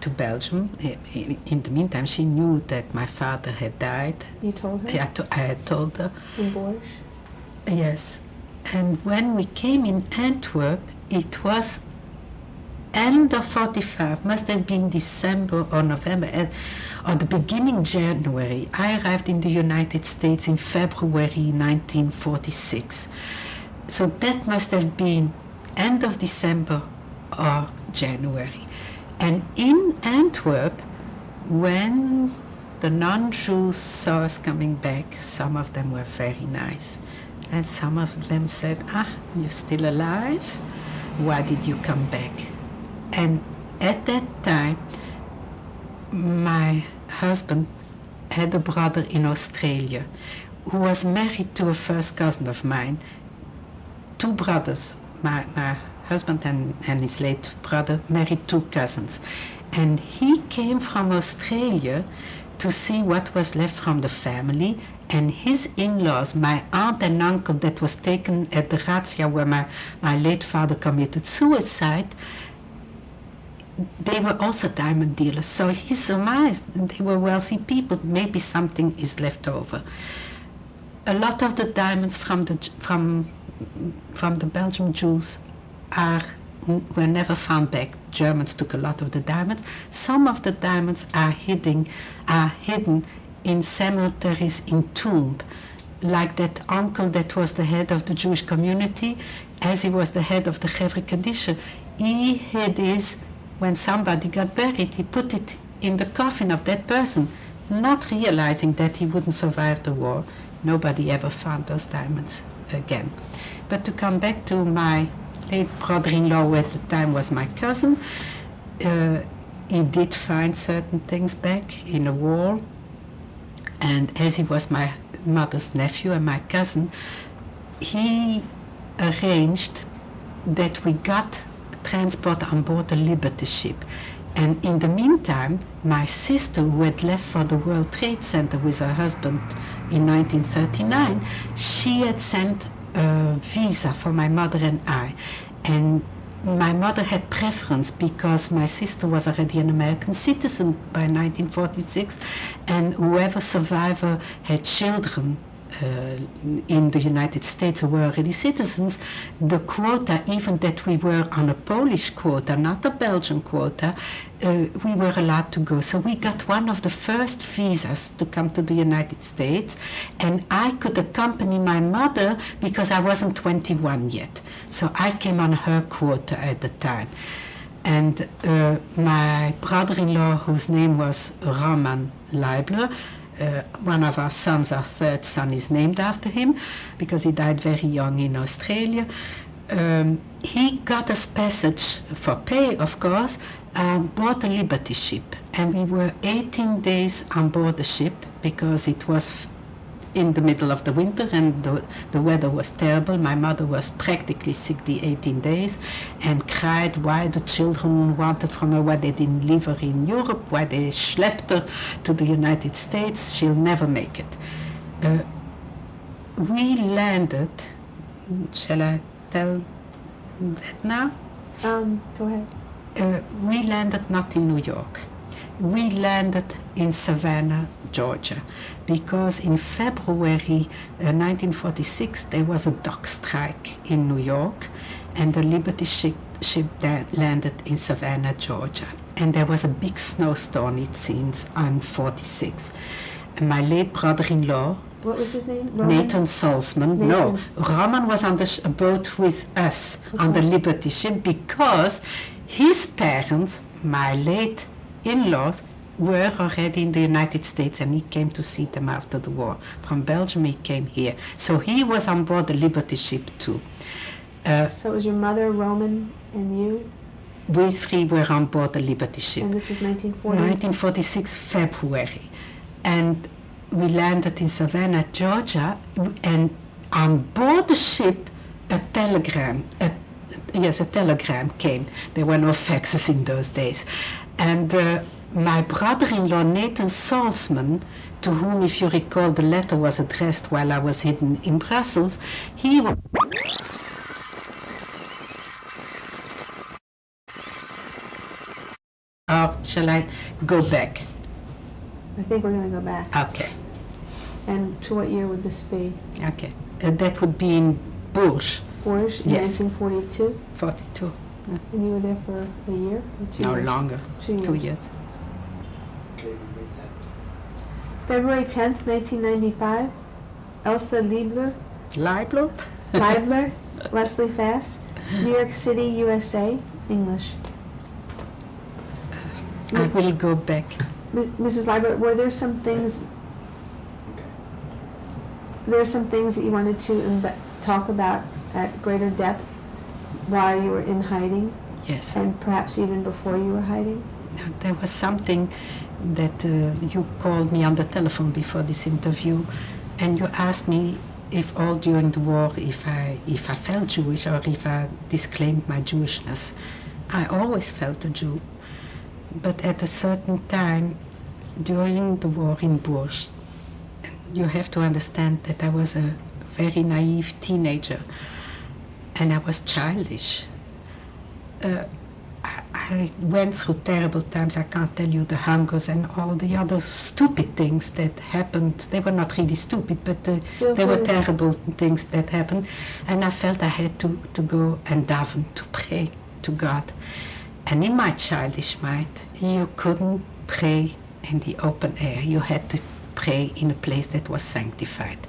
to Belgium. In the meantime, she knew that my father had died. You told her? I had told her. In Bourges? Yes. And when we came in Antwerp, it was end of 45, must have been December or November, or the beginning January. I arrived in the United States in February 1946. So that must have been end of December or January. And in Antwerp, when the non-Jews saw us coming back, some of them were very nice. And some of them said, you're still alive? Why did you come back? And at that time, my husband had a brother in Australia who was married to a first cousin of mine. Two brothers, my husband and his late brother, married two cousins. And he came from Australia to see what was left from the family, and his in-laws, my aunt and uncle that was taken at the razzia where my late father committed suicide, they were also diamond dealers. So he surmised they were wealthy people. Maybe something is left over. A lot of the diamonds from the Belgian Jews were never found back. Germans took a lot of the diamonds. Some of the diamonds are hidden in cemeteries in tomb, like that uncle that was the head of the Jewish community, as he was the head of the Chevre Kadisha. He hid his, when somebody got buried, he put it in the coffin of that person, not realizing that he wouldn't survive the war. Nobody ever found those diamonds again. But to come back to my late brother-in-law, who at the time was my cousin, he did find certain things back in a wall. And as he was my mother's nephew and my cousin, he arranged that we got transport on board the Liberty ship. And in the meantime, my sister, who had left for the World Trade Center with her husband in 1939, she had sent a visa for my mother and I. And my mother had preference because my sister was already an American citizen by 1946, and whoever survivor had children in the United States who were already citizens, the quota, even that we were on a Polish quota, not a Belgian quota, we were allowed to go. So we got one of the first visas to come to the United States, and I could accompany my mother because I wasn't 21 yet. So I came on her quota at the time. And my brother-in-law, whose name was Roman Leibler, one of our sons, our third son, is named after him because he died very young in Australia. He got us passage for pay, of course, and bought a Liberty ship. And we were 18 days on board the ship because it was in the middle of the winter and the weather was terrible. My mother was practically sick the 18 days and cried why the children wanted from her, why they didn't leave her in Europe, why they schlepped her to the United States. She'll never make it. We landed, shall I tell that now? Go ahead. We landed not in New York. We landed in Savannah, Georgia, because in February 1946 there was a dock strike in New York, and the Liberty ship landed in Savannah, Georgia. And there was a big snowstorm, it seems, on 46. And my late brother-in-law, What was his name? Roman? Nathan Salzman. Nathan. No, Roman was on the boat with us on the Liberty ship because his parents, my late in-laws, were already in the United States, and he came to see them after the war. From Belgium he came here. So he was on board the Liberty ship too. So it was your mother, Roman, and you? We three were on board the Liberty ship. And this was 1940? 1946 February. And we landed in Savannah, Georgia, and on board the ship a telegram came. There were no faxes in those days. And my brother-in-law, Nathan Salzman, to whom, if you recall, the letter was addressed while I was hidden in Brussels, he was... Or shall I go back? I think we're going to go back. Okay. And to what year would this be? Okay. That would be in Bourges, Bourges in Yes. 1942? 42. And you were there for a year or 2 No, years? longer. 2 years. Okay, we read that. February 10th, 1995, Elsa Leibler? Leibler, Leslie Fass, New York City, USA, English. I will go back. Mrs. Leibler, were there some things Okay. that you wanted to talk about at greater depth while you were in hiding, Yes. and perhaps even before you were hiding? There was something that you called me on the telephone before this interview, and you asked me if all during the war, if I felt Jewish or if I disclaimed my Jewishness. I always felt a Jew, but at a certain time during the war in Bourges, you have to understand that I was a very naive teenager, and I was childish. I went through terrible times. I can't tell you the hungers and all the other stupid things that happened. They were not really stupid, but they were terrible things that happened. And I felt I had to go and daven, to pray to God. And in my childish mind, you couldn't pray in the open air. You had to pray in a place that was sanctified.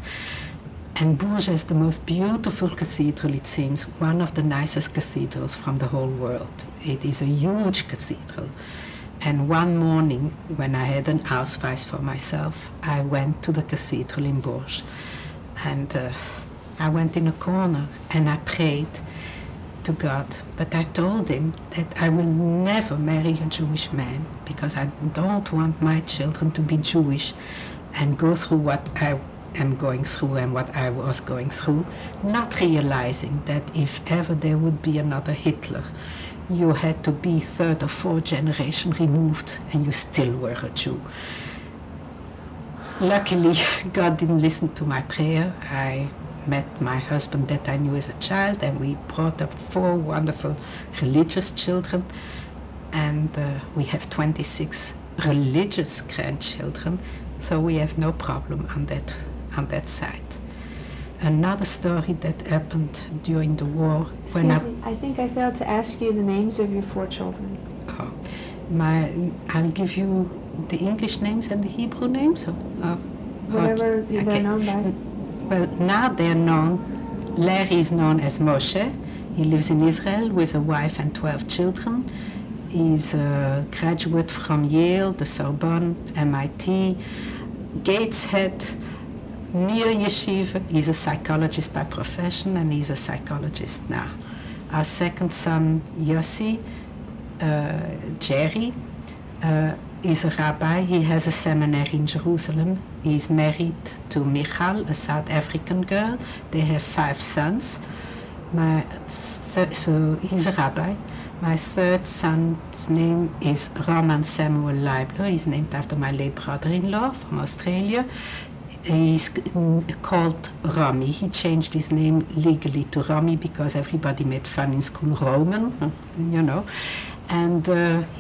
And Bourges is the most beautiful cathedral, it seems, one of the nicest cathedrals from the whole world. It is a huge cathedral. And one morning, when I had an Ausweis for myself, I went to the cathedral in Bourges. And I went in a corner and I prayed to God. But I told him that I will never marry a Jewish man because I don't want my children to be Jewish and go through what I am going through and what I was going through, not realizing that if ever there would be another Hitler, you had to be third or fourth generation removed and you still were a Jew. Luckily, God didn't listen to my prayer. I met my husband that I knew as a child, and we brought up 4 wonderful religious children, and we have 26 religious grandchildren, so we have no problem on that side. Another story that happened during the war when I think I failed to ask you the names of your 4 children. I'll give you the English names and the Hebrew names? Whatever they're known by. Well, now they're known. Larry is known as Moshe. He lives in Israel with a wife and 12 children. He's a graduate from Yale, the Sorbonne, MIT, Gateshead, near Yeshiva. He's a psychologist by profession, and he's a psychologist now. Our second son, Yossi, Jerry, is a rabbi. He has a seminary in Jerusalem. He's married to Michal, a South African girl. They have 5 sons. So he's a rabbi. My third son's name is Roman Samuel Leibler. He's named after my late brother-in-law from Australia. He's called Romy. He changed his name legally to Romy because everybody made fun in school, Roman, you know. And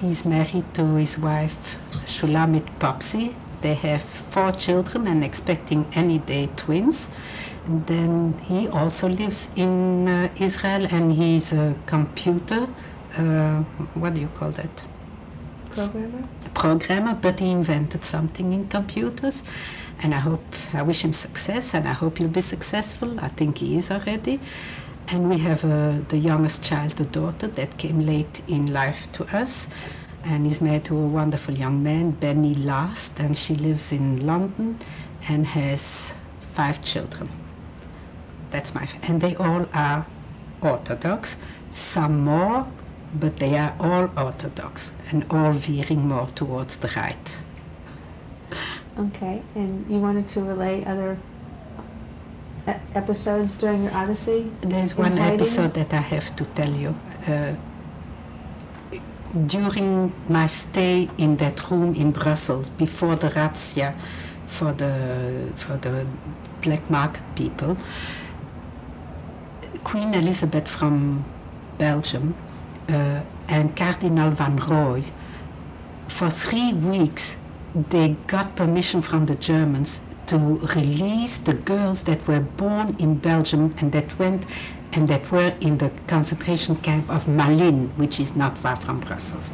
he's married to his wife, Shulamit Popsy. They have 4 children and expecting any day twins. And then he also lives in Israel, and he's a computer, what do you call that? Programmer, but he invented something in computers. And I wish him success, and I hope he'll be successful. I think he is already. And we have the youngest child, a daughter, that came late in life to us. And is married to a wonderful young man, Benny Last, and she lives in London and has 5 children. And they all are Orthodox, some more, but they are all Orthodox and all veering more towards the right. Okay, and you wanted to relay other episodes during your Odyssey? There's one episode that I have to tell you. During my stay in that room in Brussels, before the razzia for the black market people, Queen Elizabeth from Belgium and Cardinal van Rooij, for 3 weeks, they got permission from the Germans to release the girls that were born in Belgium and that were in the concentration camp of Malines, which is not far from Brussels.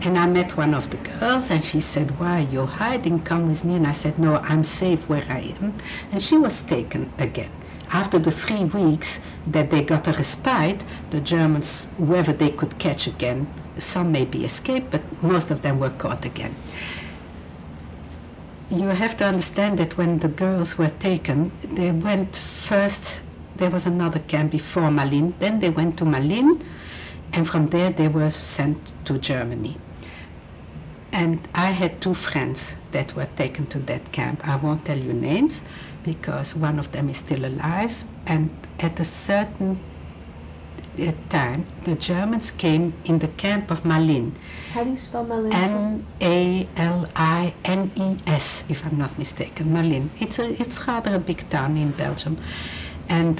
And I met one of the girls, and she said, "Why are you hiding? Come with me." And I said, "No, I'm safe where I am." And she was taken again. After the 3 weeks that they got a respite, the Germans, whoever they could catch again, some maybe escaped, but most of them were caught again. You have to understand that when the girls were taken, they went first, there was another camp before Malines, then they went to Malines, and from there they were sent to Germany. And I had 2 friends that were taken to that camp. I won't tell you names, because one of them is still alive, and at a certain time, the Germans came in the camp of Malines. How do you spell Malines? M-A-L-I-N-E-S, if I'm not mistaken, Malines. It's rather a big town in Belgium. And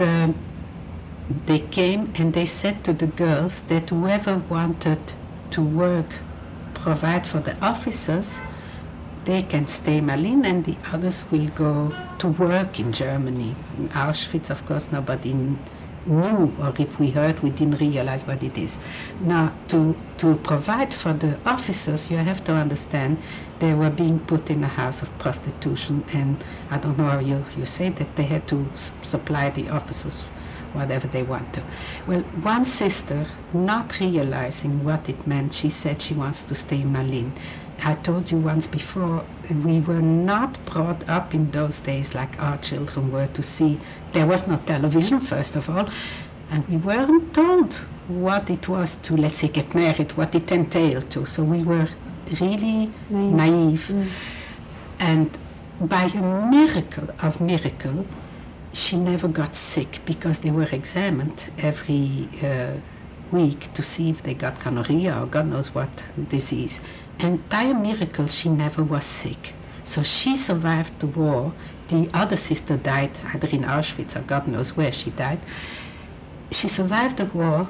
they came and they said to the girls that whoever wanted to work, provide for the officers, they can stay Malin and the others will go to work in Germany. In Auschwitz, of course, nobody knew, or if we heard, we didn't realize what it is. Now, to provide for the officers, you have to understand they were being put in a house of prostitution, and I don't know how you say that they had to supply the officers whatever they want to. Well, one sister, not realizing what it meant, she said she wants to stay in Malin. I told you once before, we were not brought up in those days like our children were to see. There was no television, first of all, and we weren't told what it was to, let's say, get married, what it entailed to. So we were really naive. And by a miracle of miracle, she never got sick because they were examined every week to see if they got gonorrhea or God knows what disease. And by a miracle, she never was sick. So she survived the war. The other sister died either in Auschwitz or God knows where she died. She survived the war,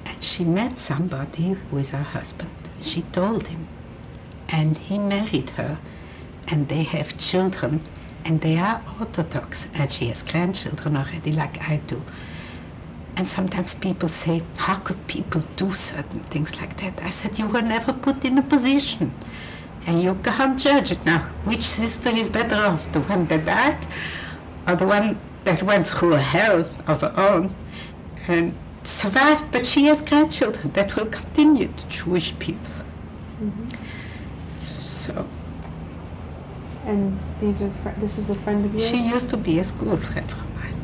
and she met somebody who is her husband. She told him, and he married her, and they have children, and they are Orthodox, and she has grandchildren already, like I do. And sometimes people say, how could people do certain things like that? I said, you were never put in a position. And you can't judge it now. Which sister is better off? The one that died or the one that went through a hell of her own and survived? But she has grandchildren that will continue, the Jewish people. Mm-hmm. So. And this is a friend of yours? She used to be a school friend of mine.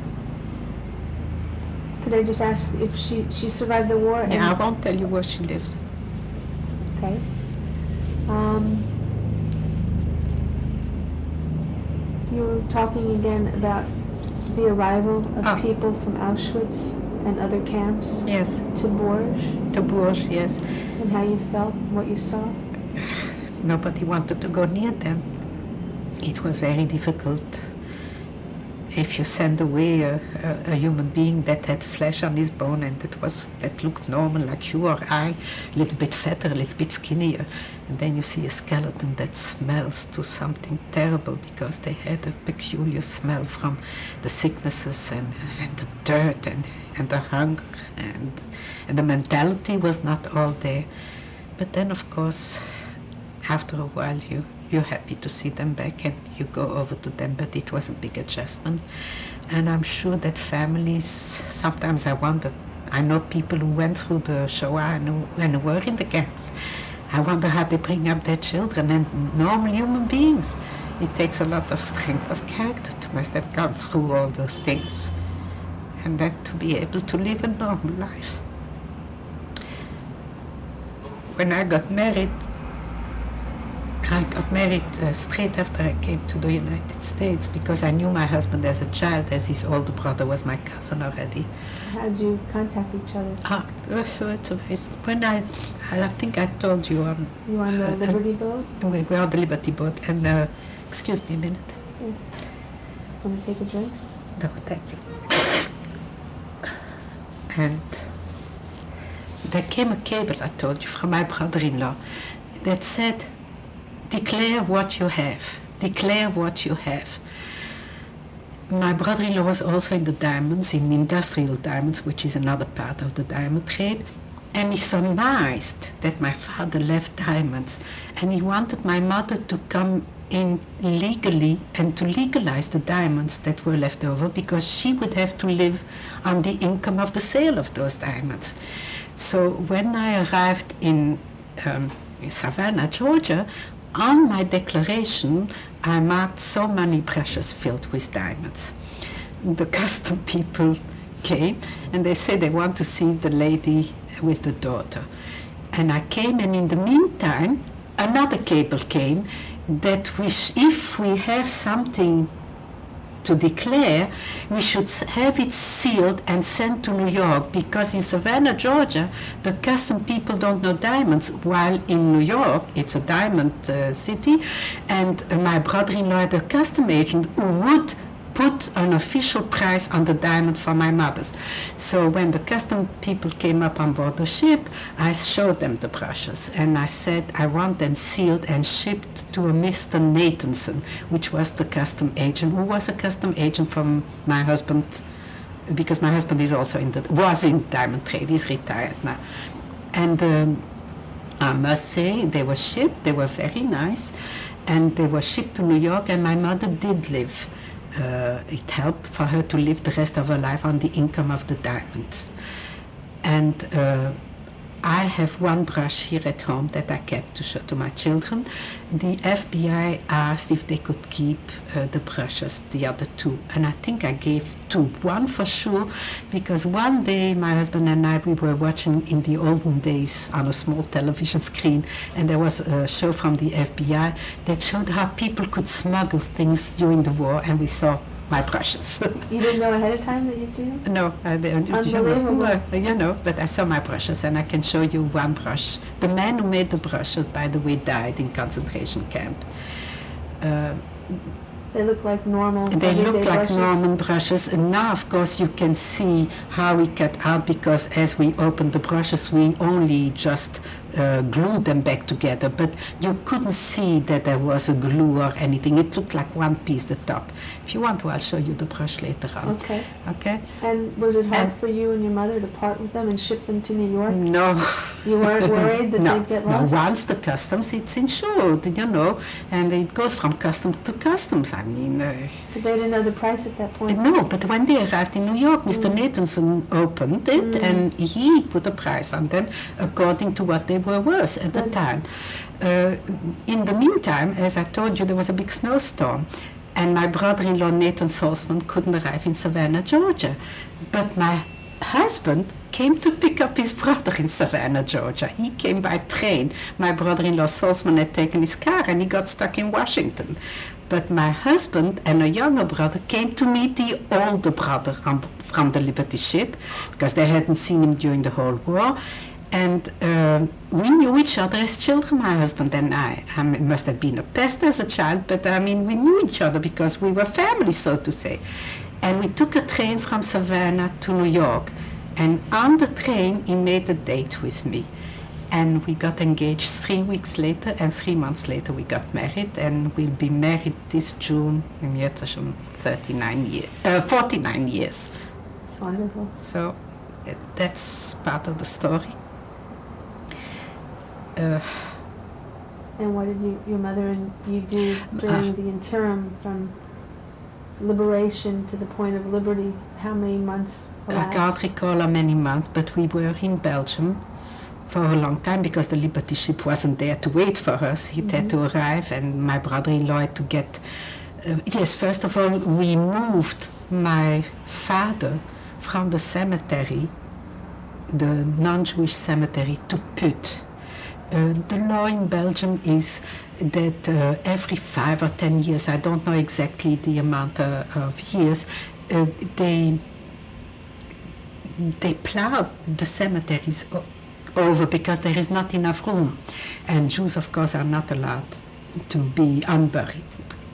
Could I just ask if she survived the war? Yeah, I won't tell you where she lives. Okay. You were talking again about the arrival of people from Auschwitz and other camps. Yes. To Bourges. To Bourges, yes. And how you felt, what you saw. Nobody wanted to go near them. It was very difficult. If you send away a human being that had flesh on his bone and that looked normal like you or I, a little bit fatter, a little bit skinnier, and then you see a skeleton that smells to something terrible because they had a peculiar smell from the sicknesses and the dirt and the hunger and the mentality was not all there. But then of course, after a while you're happy to see them back and you go over to them, but it was a big adjustment. And I'm sure that families, sometimes I wonder, I know people who went through the Shoah and who were in the camps. I wonder how they bring up their children and normal human beings. It takes a lot of strength of character to must have gone through all those things and then to be able to live a normal life. When I got married straight after I came to the United States because I knew my husband as a child, as his older brother was my cousin already. How did you contact each other? When I think I told you on... You were on the Liberty boat? We were on the Liberty boat and, excuse me a minute. Yes. Want to take a drink? No, thank you. And there came a cable, I told you, from my brother-in-law that said, declare what you have. Declare what you have. My brother-in-law was also in the diamonds, in industrial diamonds, which is another part of the diamond trade. And he surmised that my father left diamonds. And he wanted my mother to come in legally and to legalize the diamonds that were left over because she would have to live on the income of the sale of those diamonds. So when I arrived in Savannah, Georgia, on my declaration, I marked so many brushes filled with diamonds. The custom people came and they said they want to see the lady with the daughter. And I came, and in the meantime, another cable came that if we have something to declare, we should have it sealed and sent to New York, because in Savannah, Georgia, the custom people don't know diamonds, while in New York, it's a diamond city, and my brother-in-law had a custom agent who would put an official price on the diamond for my mothers. So when the custom people came up on board the ship, I showed them the brushes, and I said I want them sealed and shipped to a Mr. Nathanson, which was the custom agent, who was a custom agent from my husband, because my husband is also was in diamond trade. He's retired now. And I must say, they were shipped, they were very nice, and they were shipped to New York, and my mother did live. It helped for her to live the rest of her life on the income of the diamonds. And I have one brush here at home that I kept to show to my children. The FBI asked if they could keep the brushes, the other two, and I think I gave two. One for sure, because one day my husband and I, we were watching in the olden days on a small television screen, and there was a show from the FBI that showed how people could smuggle things during the war, and we saw my brushes. You didn't know ahead of time that you'd seen them? No, I didn't. But I saw my brushes, and I can show you one brush. The man who made the brushes, by the way, died in concentration camp. They look like normal. They look like brushes. Norman brushes, and now, of course, you can see how we cut out, because as we opened the brushes, we only just glued them back together, but you couldn't see that there was a glue or anything. It looked like one piece, the top. If you want to, I'll show you the brush later on. Okay. Okay? And was it hard for you and your mother to part with them and ship them to New York? No. You weren't worried that they'd get lost? No, once the customs, it's insured, and it goes from customs to customs. I mean... But they didn't know the price at that point? No, but when they arrived in New York, Mr. Nathanson opened it, and he put a price on them according to what they were worth at the time. In the meantime, as I told you, there was a big snowstorm, and my brother-in-law, Nathan Salzman, couldn't arrive in Savannah, Georgia. But my husband came to pick up his brother in Savannah, Georgia. He came by train. My brother-in-law, Salzman, had taken his car, and he got stuck in Washington. But my husband and a younger brother came to meet the older brother from the Liberty ship, because they hadn't seen him during the whole war. And we knew each other as children, my husband and I. It must have been a pest as a child, but I mean, we knew each other because we were family, so to say. And we took a train from Savannah to New York. And on the train, he made a date with me. And we got engaged 3 weeks later, and 3 months later we got married, and we'll be married this June, 49 years. It's wonderful. So that's part of the story. And what did your mother and you do during the interim from liberation to the point of liberty? How many months elapsed? I can't recall how many months, but we were in Belgium for a long time because the Liberty ship wasn't there to wait for us. It had to arrive, and my brother-in-law had to get... yes, first of all, we moved my father from the cemetery, the non-Jewish cemetery, to Put. The law in Belgium is that every 5 or 10 years, I don't know exactly the amount of years, they plow the cemeteries over because there is not enough room. And Jews, of course, are not allowed to be unburied.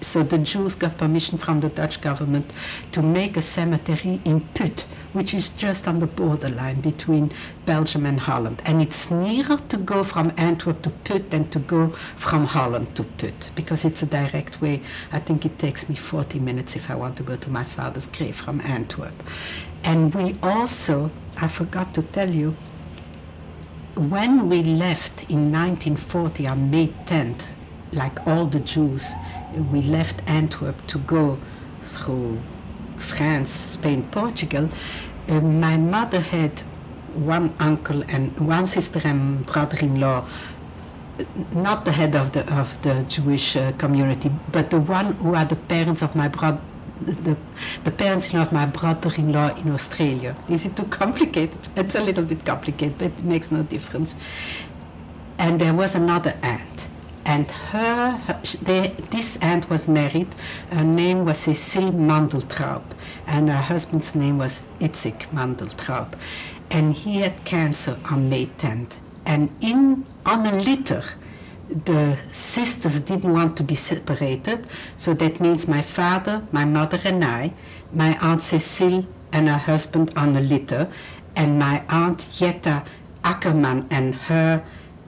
So the Jews got permission from the Dutch government to make a cemetery in Put, which is just on the borderline between Belgium and Holland. And it's nearer to go from Antwerp to Put than to go from Holland to Put, because it's a direct way. I think it takes me 40 minutes if I want to go to my father's grave from Antwerp. And we also, I forgot to tell you, when we left in 1940 on May 10th, like all the Jews, we left Antwerp to go through France, Spain, Portugal. My mother had one uncle and one sister and brother-in-law, not the head of the Jewish community, but the one who are the parents of my brother, the parents-in-law of my brother-in-law in Australia. Is it too complicated? It's a little bit complicated, but it makes no difference. And there was another aunt. And this aunt was married. Her name was Cecile Mandeltraub, and her husband's name was Itzik Mandeltraub. And he had cancer on May 10th. And on a litter the sisters didn't want to be separated, so that means my father, my mother and I, my Aunt Cecile and her husband on a litter, and my Aunt Jetta Ackerman and her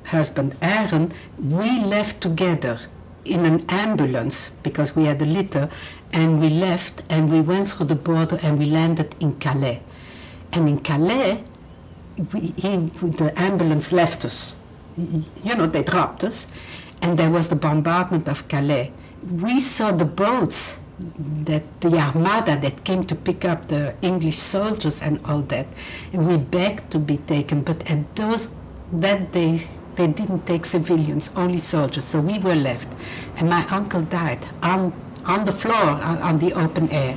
husband Aaron, we left together in an ambulance because we had a litter, and we left and we went through the border and we landed in Calais. And in Calais, the ambulance left us. You know, they dropped us, and there was the bombardment of Calais. We saw the boats, the armada that came to pick up the English soldiers and all that, and we begged to be taken, but at that day, they didn't take civilians, only soldiers, so we were left. And my uncle died on the floor, on the open air.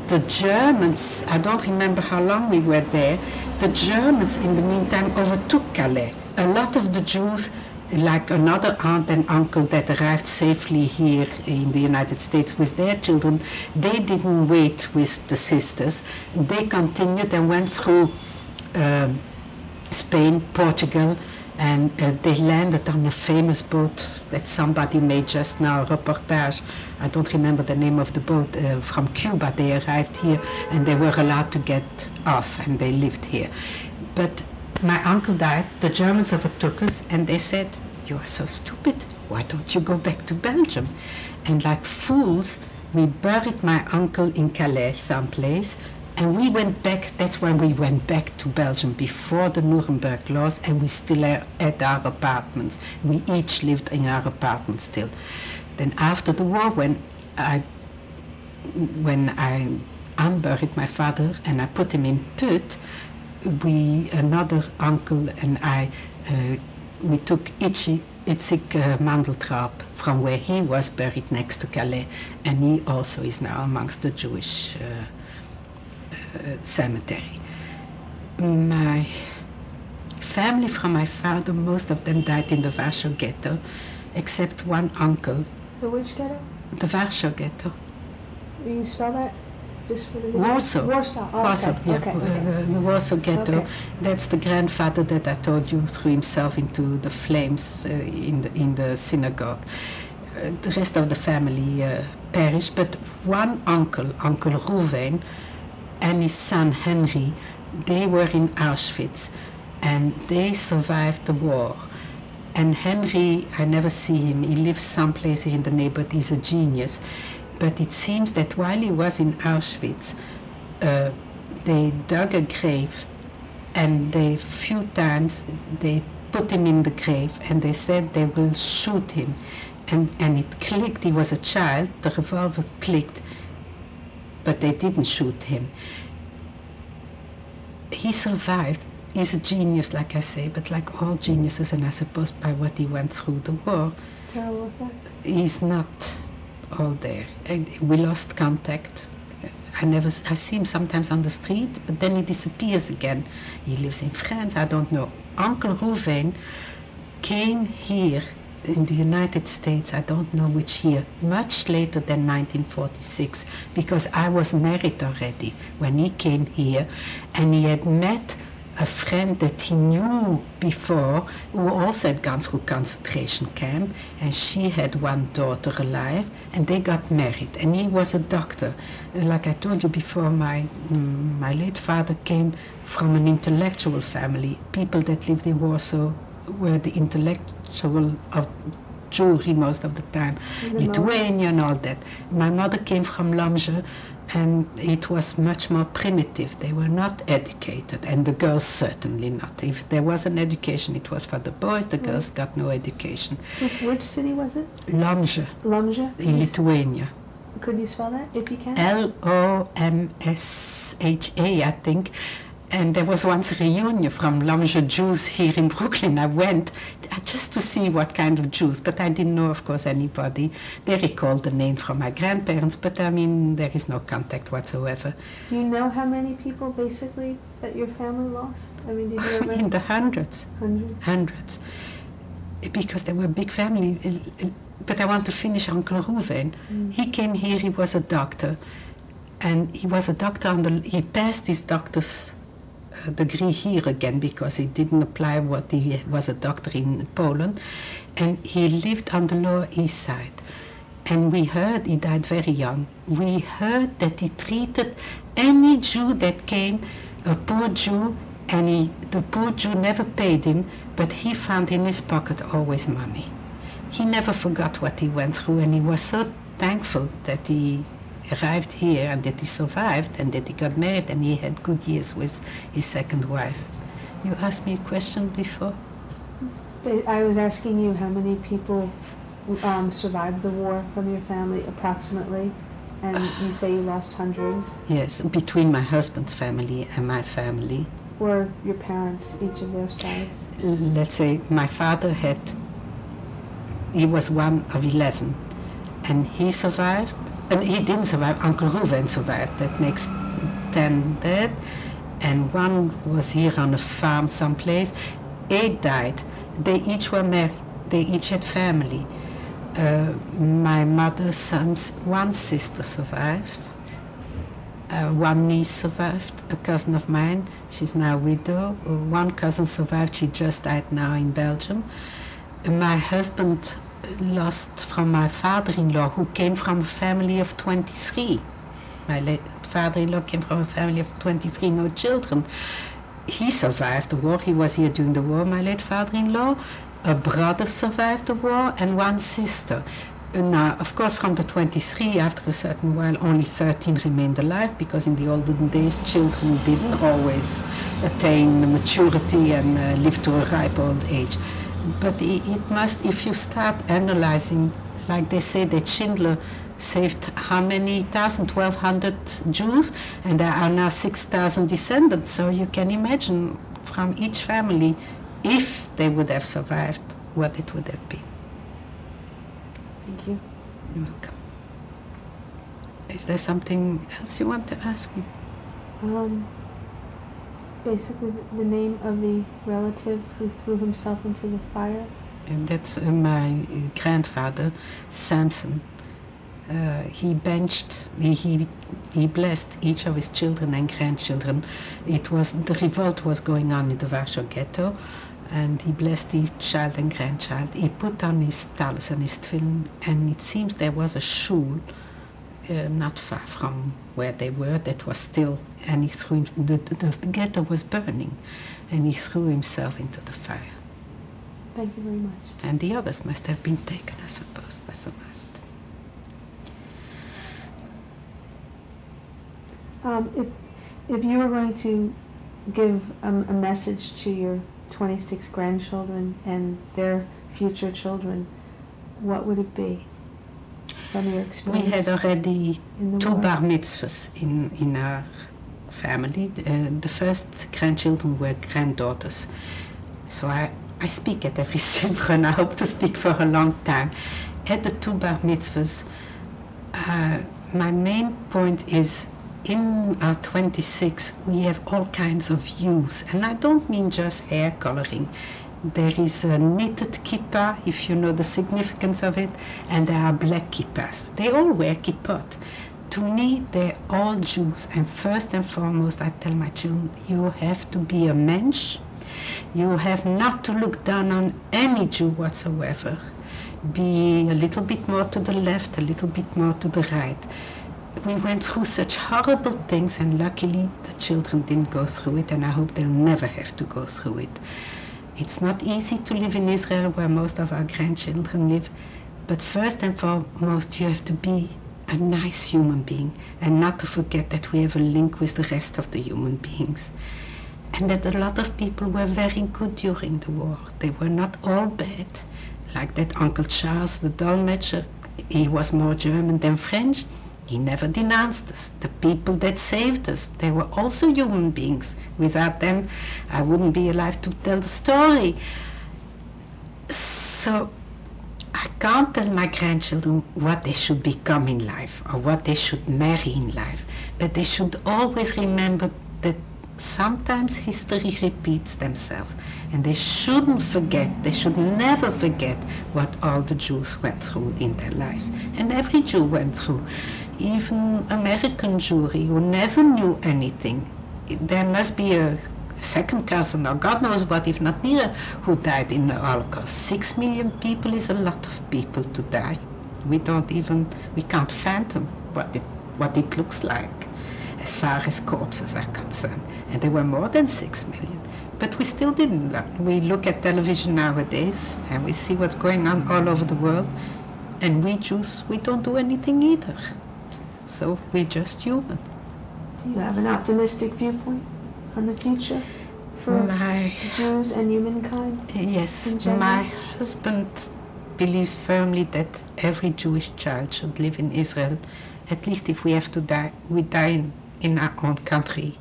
The Germans, I don't remember how long we were there, the Germans in the meantime overtook Calais. A lot of the Jews, like another aunt and uncle that arrived safely here in the United States with their children, they didn't wait with the sisters. They continued and went through Spain, Portugal, and they landed on a famous boat that somebody made just now, a reportage. I don't remember the name of the boat, from Cuba. They arrived here and they were allowed to get off and they lived here. But my uncle died, the Germans overtook us, and they said, "You are so stupid, why don't you go back to Belgium?" And like fools, we buried my uncle in Calais someplace, and we went back. That's when we went back to Belgium, before the Nuremberg laws, and we still are at our apartments. We each lived in our apartment still. Then after the war, when I unburied my father and I put him in put, another uncle and I, we took Itzig Mandeltraub from where he was buried next to Calais, and he also is now amongst the Jewish cemetery. My family from my father, most of them died in the Warsaw Ghetto, except one uncle. The which ghetto? The Warsaw Ghetto. Will you spell that? Just for the Warsaw. Warsaw. Oh, Warsaw, okay. yeah. Okay. The Warsaw Ghetto. Okay. That's the grandfather that I told you threw himself into the flames in the synagogue. The rest of the family perished, but one uncle, Uncle Ruven, and his son Henry, they were in Auschwitz, and they survived the war. And Henry, I never see him. He lives someplace here in the neighborhood. He's a genius. But it seems that while he was in Auschwitz, they dug a grave, and few times they put him in the grave, and they said they will shoot him. And it clicked. He was a child. The revolver clicked, but they didn't shoot him. He survived. He's a genius, like I say, but like all geniuses, and I suppose by what he went through the war, Terrible effect. he's not all there. And we lost contact. I see him sometimes on the street, but then he disappears again. He lives in France, I don't know. Uncle Ruven came here in the United States, I don't know which year, much later than 1946, because I was married already when he came here, and he had met a friend that he knew before, who also had gone through concentration camp, and she had one daughter alive, and they got married, and he was a doctor. Like I told you before, my late father came from an intellectual family. People that lived in Warsaw were the intellectual of Jewry most of the time, Lithuania and all that. My mother came from Lomge, and it was much more primitive. They were not educated, and the girls certainly not. If there was an education, it was for the boys. The girls got no education. Which city was it? Lomge, Lomge? in Lithuania. Could you spell that, if you can? Lomsha, I think. And there was once a reunion from Lomge Jews here in Brooklyn. I went just to see what kind of Jews, but I didn't know, of course, anybody. They recalled the name from my grandparents, but I mean, there is no contact whatsoever. Do you know how many people, basically, that your family lost? I mean, did you ever... In the hundreds. Hundreds? Because they were a big family. But I want to finish Uncle Ruven. He came here, he was a doctor, and he was a doctor he passed his doctor's degree here again because he didn't apply what he was a doctor in Poland, and he lived on the Lower East Side. And we heard he died very young. We heard that he treated any Jew that came, a poor Jew, and the poor Jew never paid him, but he found in his pocket always money. He never forgot what he went through, and he was so thankful that he arrived here and that he survived and that he got married and he had good years with his second wife. You asked me a question before? I was asking you how many people survived the war from your family approximately, and you say you lost hundreds. Yes, between my husband's family and my family. Or your parents, each of their sides? Let's say my father he was one of 11, and he survived, and he didn't survive. Uncle Ruben survived. That makes 10 dead, and one was here on a farm someplace. 8 died. They each were married. They each had family. My mother's one sister survived. One niece survived, a cousin of mine. She's now a widow. One cousin survived. She just died now in Belgium. My husband lost from my father-in-law, who came from a family of 23. My late father-in-law came from a family of 23, no children. He survived the war. He was here during the war, my late father-in-law. A brother survived the war and one sister. Now, of course, from the 23, after a certain while, only 13 remained alive, because in the olden days, children didn't always attain maturity and live to a ripe old age. But it must, if you start analyzing, like they say that Schindler saved how many 1,200 Jews, and there are now 6,000 descendants, so you can imagine from each family, if they would have survived, what it would have been. Thank you. You're welcome. Is there something else you want to ask me? Basically, the name of the relative who threw himself into the fire. And that's my grandfather, Samson. He blessed each of his children and grandchildren. The revolt was going on in the Warsaw Ghetto, and he blessed each child and grandchild. He put on his talus and his tefillin, and it seems there was a shul not far from where they were that was still, and he threw the ghetto was burning, and he threw himself into the fire. Thank you very much. And the others must have been taken, I suppose, by some must. If you were going to give a message to your 26 grandchildren and their future children, what would it be from your experience? We had already two war? bar mitzvahs in our family. The first grandchildren were granddaughters. So I speak at every simcha, and I hope to speak for a long time. At the two bar mitzvahs, my main point is, in our 26, we have all kinds of hues, and I don't mean just hair coloring. There is a knitted kippah, if you know the significance of it, and there are black kippahs. They all wear kippot. To me, they're all Jews, and first and foremost, I tell my children, you have to be a mensch. You have not to look down on any Jew whatsoever. Be a little bit more to the left, a little bit more to the right. We went through such horrible things, and luckily the children didn't go through it, and I hope they'll never have to go through it. It's not easy to live in Israel, where most of our grandchildren live, but first and foremost, you have to be a nice human being, and not to forget that we have a link with the rest of the human beings. And that a lot of people were very good during the war. They were not all bad. Like that Uncle Charles, the Dolmetscher, he was more German than French. He never denounced us. The people that saved us, they were also human beings. Without them, I wouldn't be alive to tell the story. So I can't tell my grandchildren what they should become in life or what they should marry in life, but they should always remember that sometimes history repeats themselves, and they shouldn't forget, they should never forget what all the Jews went through in their lives. And every Jew went through, even American Jewry who never knew anything. There must be a second cousin or God knows what, if not nearer, who died in the Holocaust. 6 million people is a lot of people to die. We can't fathom what it looks like as far as corpses are concerned. And there were more than 6 million. But we still didn't learn. We look at television nowadays and we see what's going on all over the world. And we Jews, we don't do anything either. So we're just human. Do you have an optimistic viewpoint on the future for Jews and humankind? Yes, in general? my husband believes firmly that every Jewish child should live in Israel. At least if we have to die, we die in our own country.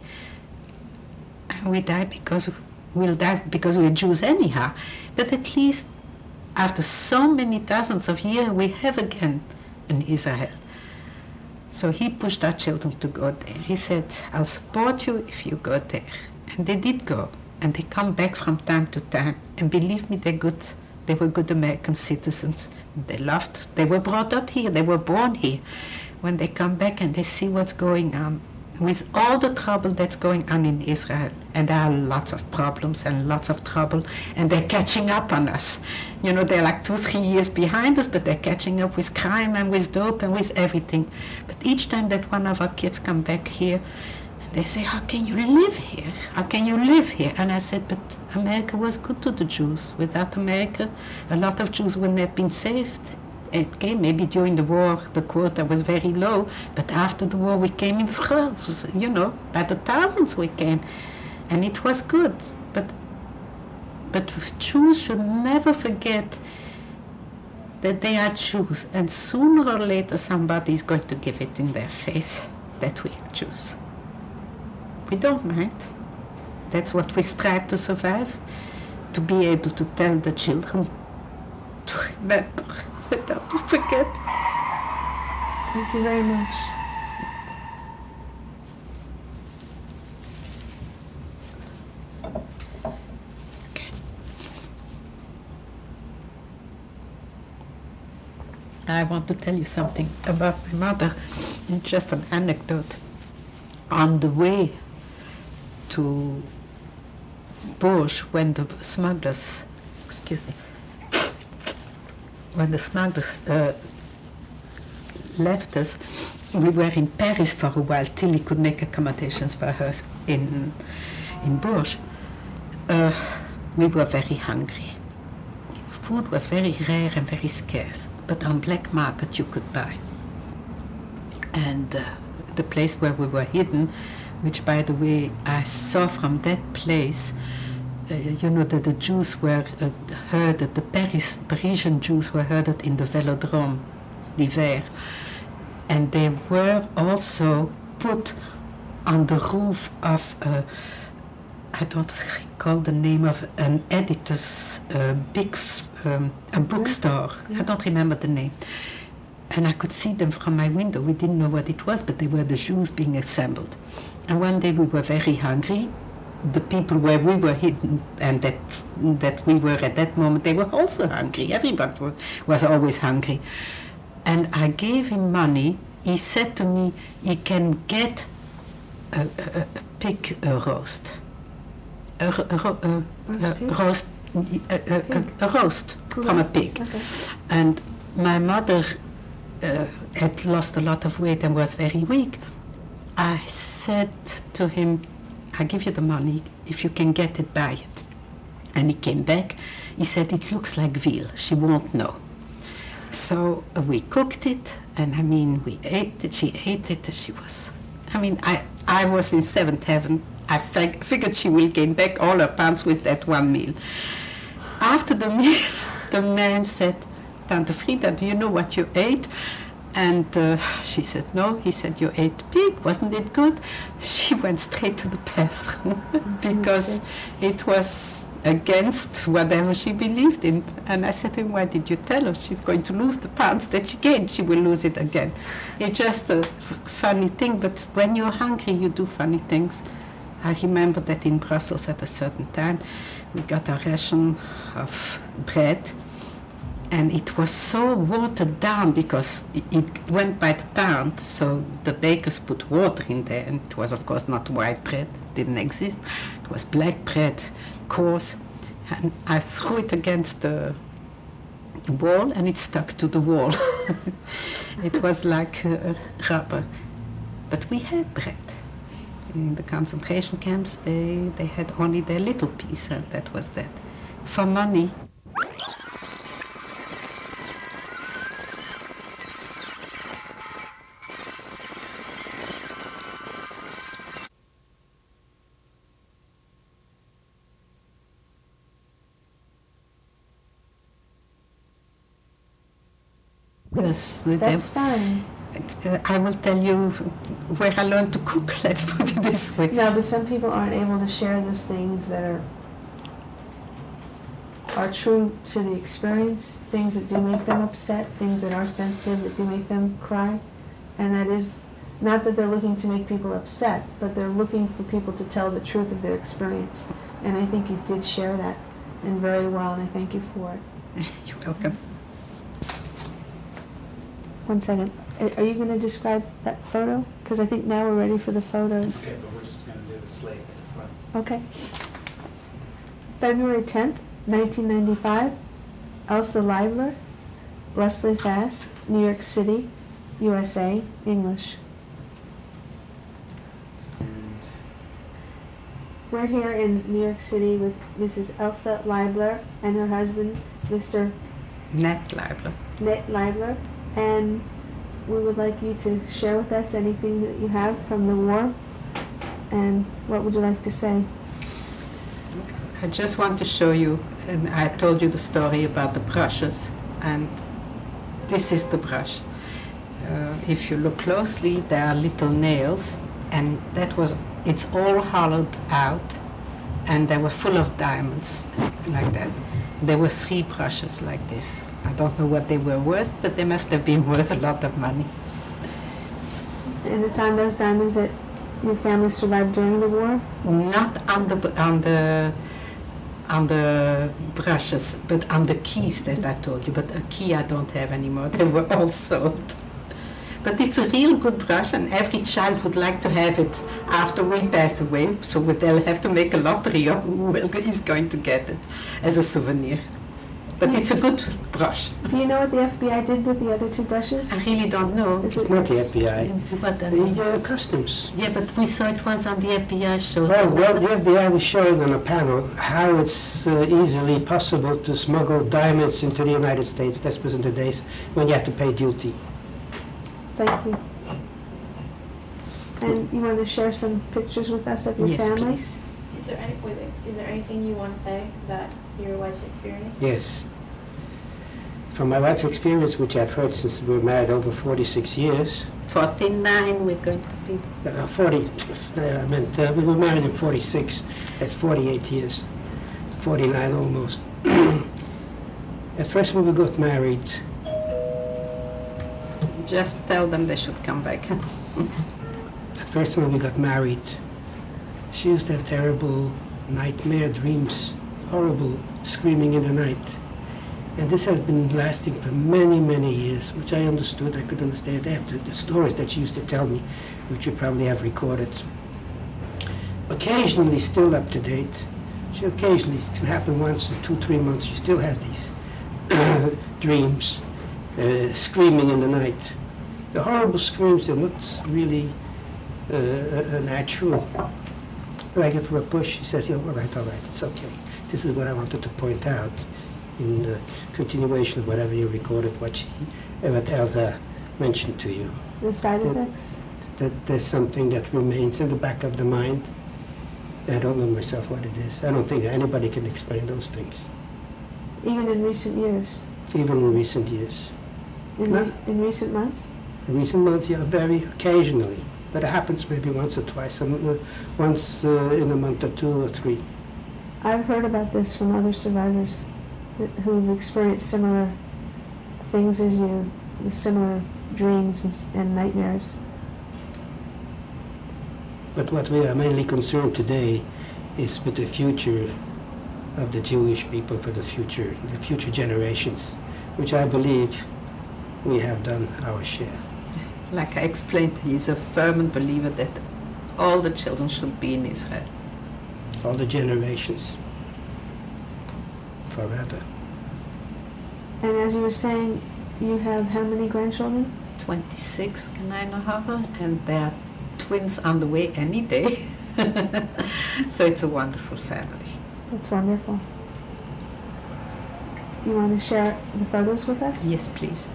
And we'll die because we're Jews anyhow. But at least after so many thousands of years, we have again an Israel. So he pushed our children to go there. He said, I'll support you if you go there. And they did go. And they come back from time to time. And believe me, they're good. They were good American citizens. They were brought up here. They were born here. When they come back and they see what's going on, with all the trouble that's going on in Israel, and there are lots of problems and lots of trouble, and they're catching up on us. You know, they're like 2-3 years behind us, but they're catching up with crime and with dope and with everything. But each time that one of our kids come back here, they say, how can you live here? How can you live here? And I said, but America was good to the Jews. Without America, a lot of Jews wouldn't have been saved. It came maybe during the war, the quota was very low, but after the war we came in droves, you know, by the thousands we came, and it was good. But Jews should never forget that they are Jews, and sooner or later somebody is going to give it in their face that we are Jews. We don't mind. That's what we strive to survive, to be able to tell the children to remember. Don't you forget. Thank you very much. Okay. I want to tell you something about my mother. It's just an anecdote. On the way to Bourges, when the smugglers, when the smugglers left us, we were in Paris for a while till he could make accommodations for us in Bourges. We were very hungry. Food was very rare and very scarce, but on black market you could buy. And the place where we were hidden, which by the way I saw from that place, you know that the Jews were herded, the Parisian Jews were herded in the Velodrome d'hiver, and they were also put on the roof of I don't recall the name of an editor's big a bookstore. I don't remember the name. And I could see them from my window. We didn't know what it was, but they were the Jews being assembled. And one day we were very hungry. The people where we were hidden and that we were at that moment, they were also hungry. Everybody was always hungry. And I gave him money. He said to me, he can get a pig roast. A roast from a pig. Okay. And my mother had lost a lot of weight and was very weak. I said to him, I give you the money, if you can get it, buy it. And he came back, he said, it looks like veal, she won't know. So we cooked it, and I mean, we ate it, she ate it, she was, I mean, I was in seventh heaven. I figured she will gain back all her pounds with that one meal. After the meal, the man said, Tante Frida, do you know what you ate? And she said, no. He said, you ate pig, wasn't it good? She went straight to the bathroom because it was against whatever she believed in. And I said to him, why did you tell her? She's going to lose the pounds that she gained. She will lose it again. It's just a funny thing, but when you're hungry, you do funny things. I remember that in Brussels at a certain time, we got a ration of bread, and it was so watered down because it went by the pound, so the bakers put water in there, and it was of course not white bread, didn't exist. It was black bread, coarse, and I threw it against the wall and it stuck to the wall. It was like rubber. But we had bread. In the concentration camps, they had only their little piece, and that was that. For money. Yes, That's fine. I will tell you where I learned to cook, let's put it this way. No, but some people aren't able to share those things that are true to the experience, things that do make them upset, things that are sensitive, that do make them cry. And that is, not that they're looking to make people upset, but they're looking for people to tell the truth of their experience. And I think you did share that, and very well, and I thank you for it. You're welcome. One second. Are you going to describe that photo? Because I think now we're ready for the photos. Okay, but we're just going to do the slate at the front. Okay. February 10th, 1995, Elsa Leibler, Leslie Fass, New York City, USA, English. And We're here in New York City with Mrs. Elsa Leibler and her husband, Mr. Net Leibler. Net Leibler, and we would like you to share with us anything that you have from the war, and what would you like to say? I just want to show you, and I told you the story about the brushes, and this is the brush. If you look closely, there are little nails, and it's all hollowed out, and they were full of diamonds, like that. There were 3 brushes like this. I don't know what they were worth, but they must have been worth a lot of money. And it's on those diamonds that your family survived during the war? Not on the brushes, but on the keys that I told you. But a key I don't have anymore. They were all sold. But it's a real good brush, and every child would like to have it after we pass away. So they'll have to make a lottery of who is going to get it as a souvenir. But it's a good brush. Do you know what the FBI did with the other 2 brushes? I really don't know. Is It's not the FBI. What then? The customs. Yeah, but we saw it once on the FBI show. Well, the FBI was showing on a panel how it's easily possible to smuggle diamonds into the United States. That was in the days when you had to pay duty. Thank you. And you want to share some pictures with us of your Yes, family? please. Is there anything you want to say about your wife's experience? Yes. From my wife's experience, which I've heard since we were married over 46 years, 49 we're going to be. 40, I meant we were married in 46, that's 48 years, 49 almost. At first when we got married, Just tell them they should come back. At first when we got married, she used to have terrible nightmare dreams, horrible screaming in the night. And this has been lasting for many, many years, which I understood. I could understand after the stories that she used to tell me, which you probably have recorded. Occasionally still up to date. She occasionally, it can happen once in 2-3 months, she still has these dreams, screaming in the night. The horrible screams, they're not really natural. When I give her a push, she says, "Oh, all right, it's okay." This is what I wanted to point out in the continuation of whatever you recorded, what Elsa mentioned to you. The side effects? That there's something that remains in the back of the mind. I don't know myself what it is. I don't think anybody can explain those things, Even in recent years? even in recent years. In recent months? In recent months, yeah, very occasionally. But it happens maybe once or twice, once in a month or 2 or 3. I've heard about this from other survivors who've experienced similar things as you, with similar dreams and nightmares. But what we are mainly concerned today is with the future of the Jewish people for the future generations, which I believe we have done our share. Like I explained, he is a fervent believer that all the children should be in Israel. all the generations, forever. And as you were saying, you have how many grandchildren? 26 kleine Haare, and they are twins on the way any day. So it's a wonderful family. That's wonderful. You want to share the photos with us? Yes, please.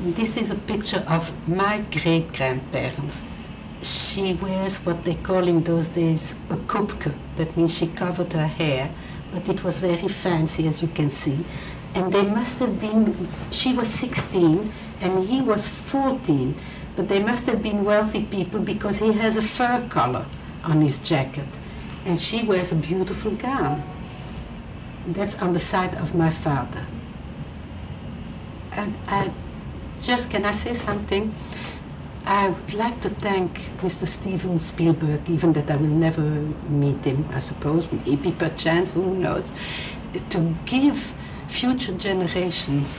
This is a picture of my great-grandparents. She wears what they call in those days a kupke. That means she covered her hair, but it was very fancy, as you can see. And they must have been, she was 16 and he was 14, but they must have been wealthy people because he has a fur collar on his jacket. And she wears a beautiful gown. That's on the side of my father. And can I say something? I would like to thank Mr. Steven Spielberg, even that I will never meet him, I suppose, maybe perchance, who knows, to give future generations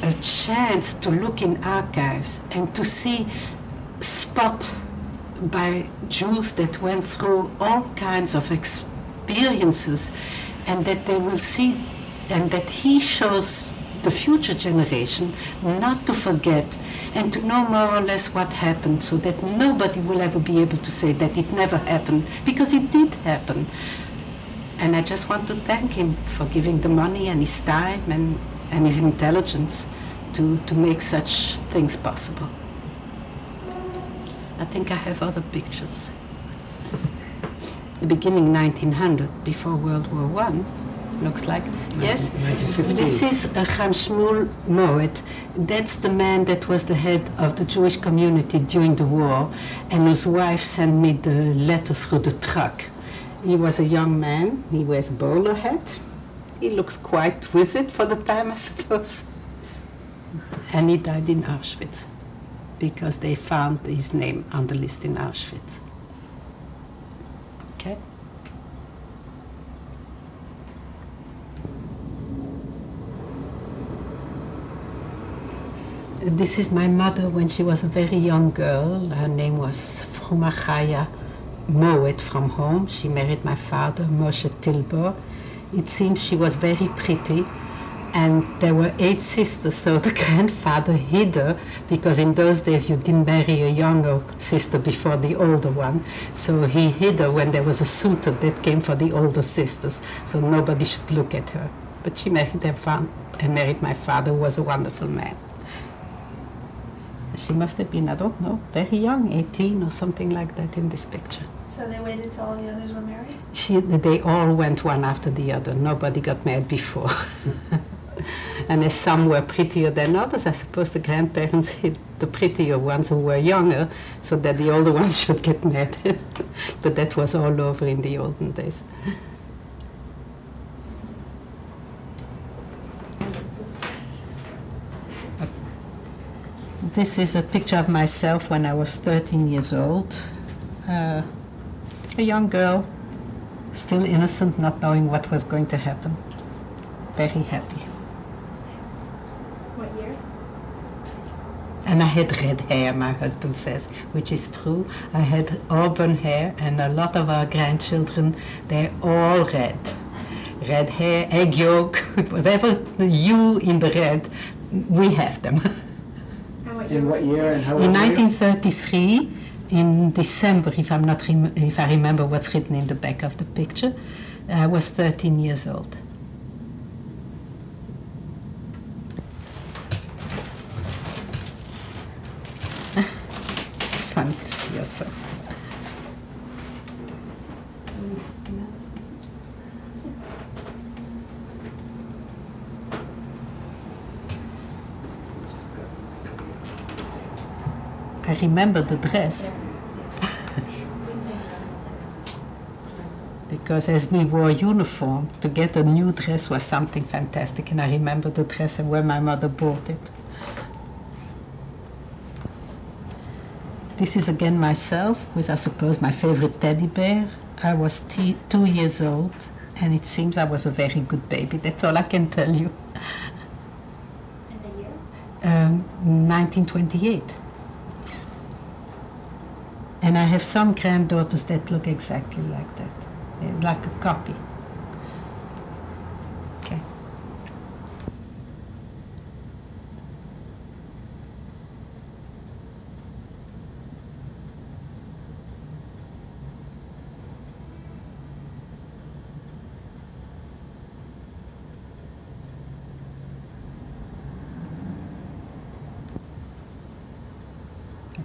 a chance to look in archives and to see spot by Jews that went through all kinds of experiences, and that they will see, and that he shows the future generation not to forget and to know more or less what happened, so that nobody will ever be able to say that it never happened, because it did happen. And I just want to thank him for giving the money and his time and his intelligence to make such things possible. I think I have other pictures. The beginning 1900, before World War I, looks like. Yes? 1915. This is Chaim Shmuel Moed. That's the man that was the head of the Jewish community during the war, and whose wife sent me the letter through the truck. He was a young man. He wears a bowler hat. He looks quite with it for the time, I suppose. And he died in Auschwitz because they found his name on the list in Auschwitz. Okay? This is my mother when she was a very young girl. Her name was Fruma Chaya Moed from home. She married my father, Moshe Tilbor. It seems she was very pretty, and there were 8 sisters, so the grandfather hid her, because in those days you didn't marry a younger sister before the older one. So he hid her when there was a suitor that came for the older sisters, so nobody should look at her. But she married my father, who was a wonderful man. She must have been, I don't know, very young, 18 or something like that in this picture. So they waited till all the others were married? They all went one after the other. Nobody got married before. And as some were prettier than others, I suppose the grandparents hid the prettier ones who were younger so that the older ones should get married. But that was all over in the olden days. This is a picture of myself when I was 13 years old. A young girl, still innocent, not knowing what was going to happen. Very happy. What year? And I had red hair, my husband says, which is true. I had auburn hair, and a lot of our grandchildren, they're all red. Red hair, egg yolk, whatever the hue in the red, we have them. In what year and how old In were you? 1933, in December, if I remember what's written in the back of the picture, I was 13 years old. It's fun to see yourself. I remember the dress. Because as we wore uniform, to get a new dress was something fantastic, and I remember the dress and where my mother bought it. This is again myself, with I suppose my favorite teddy bear. I was 2 years old, and it seems I was a very good baby. That's all I can tell you. And the year? 1928. And I have some granddaughters that look exactly like that, like a copy. Okay.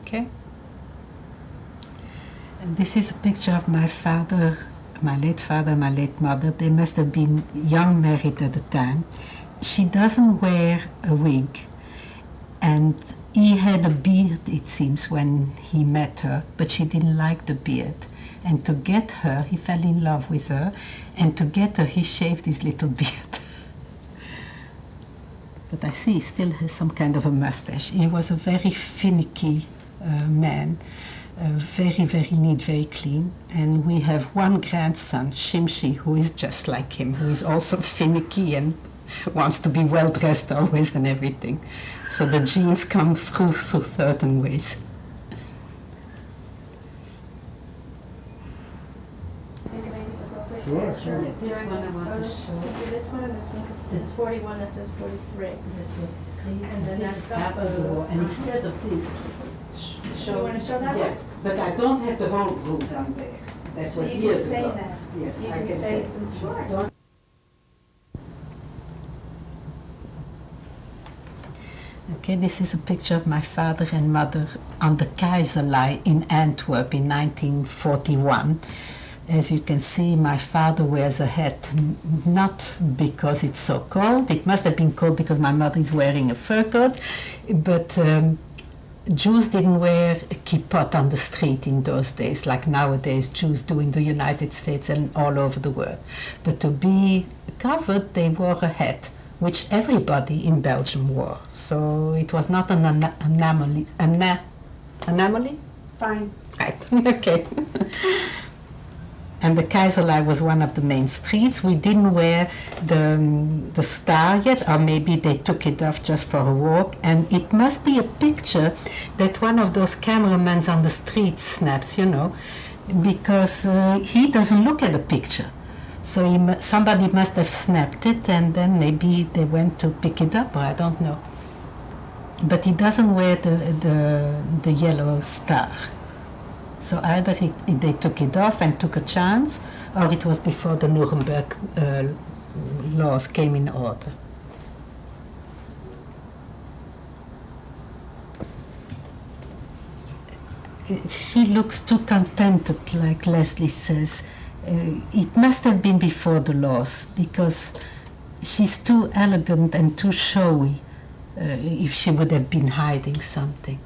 Okay. And this is a picture of my father, my late mother. They must have been young married at the time. She doesn't wear a wig, and he had a beard, it seems, when he met her, but she didn't like the beard. And to get her, he fell in love with her, and to get her, he shaved his little beard. But I see he still has some kind of a mustache. He was a very finicky man, very, very neat, very clean. And we have one grandson, Shimshi, who is just like him, who is also finicky and wants to be well dressed always and everything. So the genes come through certain ways. Think of anything appropriate Sure, for extra sure. Yeah, this during one I the- want to or show. could do this one or this one, because this is 41, that says 43. And then this that's is got after the war. And instead of this, You wanna show that one? Yes, but I don't have the whole group down there. That So was you can years say ago. that. Yes, You I can can say, say. sure. Don't- Okay, this is a picture of my father and mother on the Keizerlei in Antwerp in 1941. As you can see, my father wears a hat, not because it's so cold. It must have been cold because my mother is wearing a fur coat, but Jews didn't wear a kippot on the street in those days, like nowadays Jews do in the United States and all over the world. But to be covered, they wore a hat, which everybody in Belgium wore. So it was not an anomaly. Anomaly? Fine. Right, okay. And the Keizerlei was one of the main streets. We didn't wear the star yet, or maybe they took it off just for a walk. And it must be a picture that one of those cameramans on the street snaps, you know, because he doesn't look at the picture. So somebody must have snapped it, and then maybe they went to pick it up, or I don't know. But he doesn't wear the yellow star. So either they took it off and took a chance, or it was before the Nuremberg laws came in order. She looks too contented, like Leslie says. It must have been before the laws, because she's too elegant and too showy if she would have been hiding something.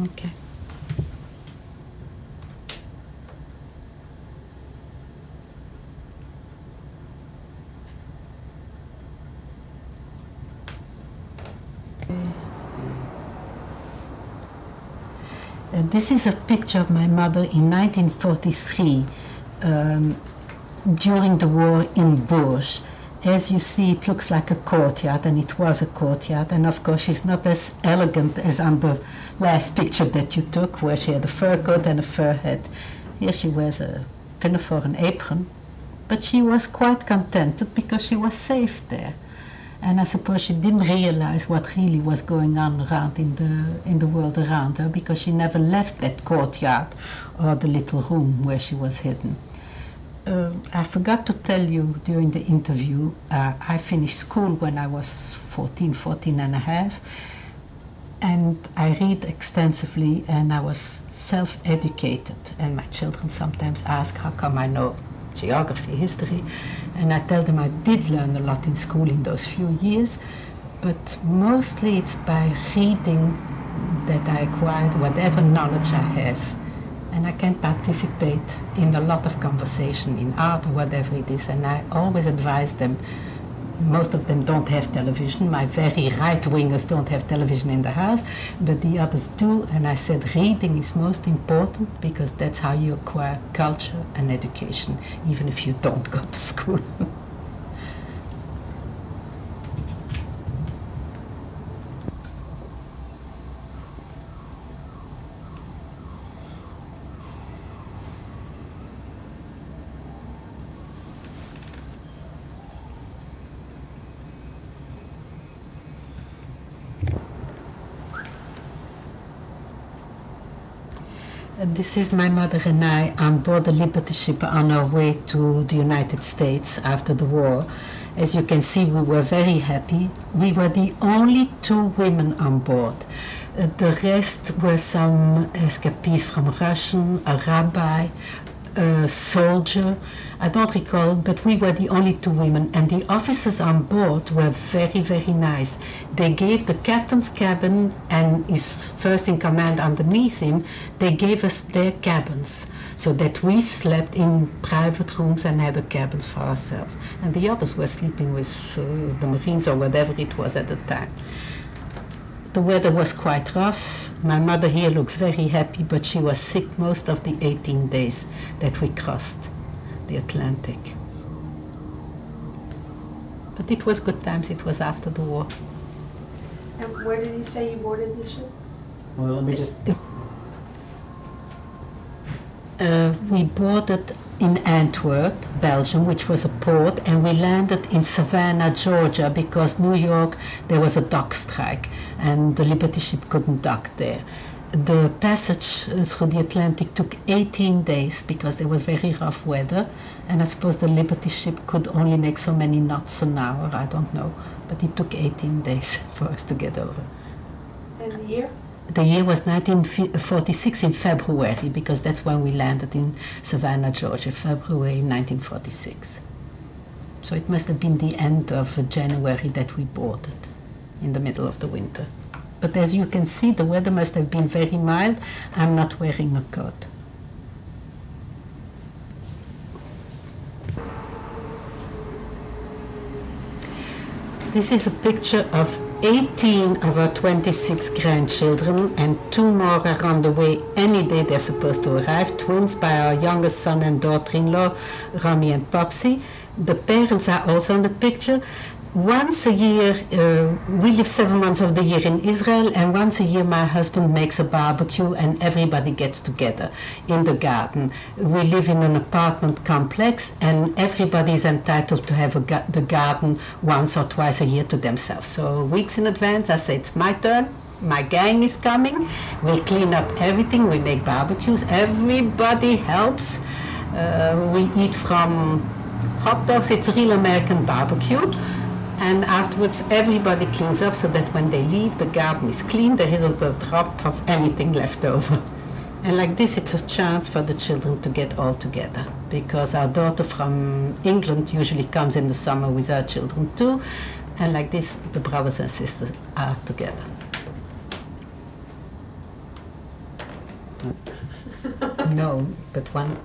Okay. This is a picture of my mother in 1943 during the war in Bourges. As you see, it looks like a courtyard, and it was a courtyard. And of course, she's not as elegant as on the last picture that you took, where she had a fur coat and a fur hat. Here she wears a pinafore and apron, but she was quite contented because she was safe there. And I suppose she didn't realize what really was going on around in the world around her, because she never left that courtyard or the little room where she was hidden. I forgot to tell you during the interview, I finished school when I was 14 and a half, and I read extensively, and I was self-educated. And my children sometimes ask, how come I know geography, history? And I tell them I did learn a lot in school in those few years, but mostly it's by reading that I acquired whatever knowledge I have. And I can participate in a lot of conversation in art or whatever it is. And I always advise them, most of them don't have television. My very right-wingers don't have television in the house, but the others do. And I said reading is most important, because that's how you acquire culture and education, even if you don't go to school. This is my mother and I on board the Liberty ship on our way to the United States after the war. As you can see, we were very happy. We were the only 2 women on board. The rest were some escapees from Russian, a rabbi, a soldier. I don't recall, but we were the only 2 women, and the officers on board were very, very nice. They gave the captain's cabin and his first in command underneath him, they gave us their cabins so that we slept in private rooms and had the cabins for ourselves. And the others were sleeping with the Marines or whatever it was at the time. The weather was quite rough. My mother here looks very happy, but she was sick most of the 18 days that we crossed the Atlantic. But it was good times. It was after the war. And where did you say you boarded the ship? Well, let me just. We boarded in Antwerp, Belgium, which was a port, and we landed in Savannah, Georgia, because New York, there was a dock strike, and the Liberty ship couldn't dock there. The passage through the Atlantic took 18 days because there was very rough weather, and I suppose the Liberty ship could only make so many knots an hour, I don't know, but it took 18 days for us to get over. And the year? The year was 1946 in February, because that's when we landed in Savannah, Georgia, February 1946. So it must have been the end of January that we boarded, in the middle of the winter. But as you can see, the weather must have been very mild. I'm not wearing a coat. This is a picture of 18 of our 26 grandchildren, and 2 more are on the way any day. They're supposed to arrive, twins by our youngest son and daughter-in-law, Rami and Popsy. The parents are also in the picture. Once a year, we live 7 months of the year in Israel, and once a year my husband makes a barbecue and everybody gets together in the garden. We live in an apartment complex, and everybody is entitled to have the garden once or twice a year to themselves. So weeks in advance I say, it's my turn, my gang is coming, we'll clean up everything, we make barbecues, everybody helps. We eat from hot dogs, it's real American barbecue. And afterwards everybody cleans up so that when they leave, the garden is clean, there isn't a drop of anything left over. And like this, it's a chance for the children to get all together, because our daughter from England usually comes in the summer with her children too, and like this, the brothers and sisters are together. No, but one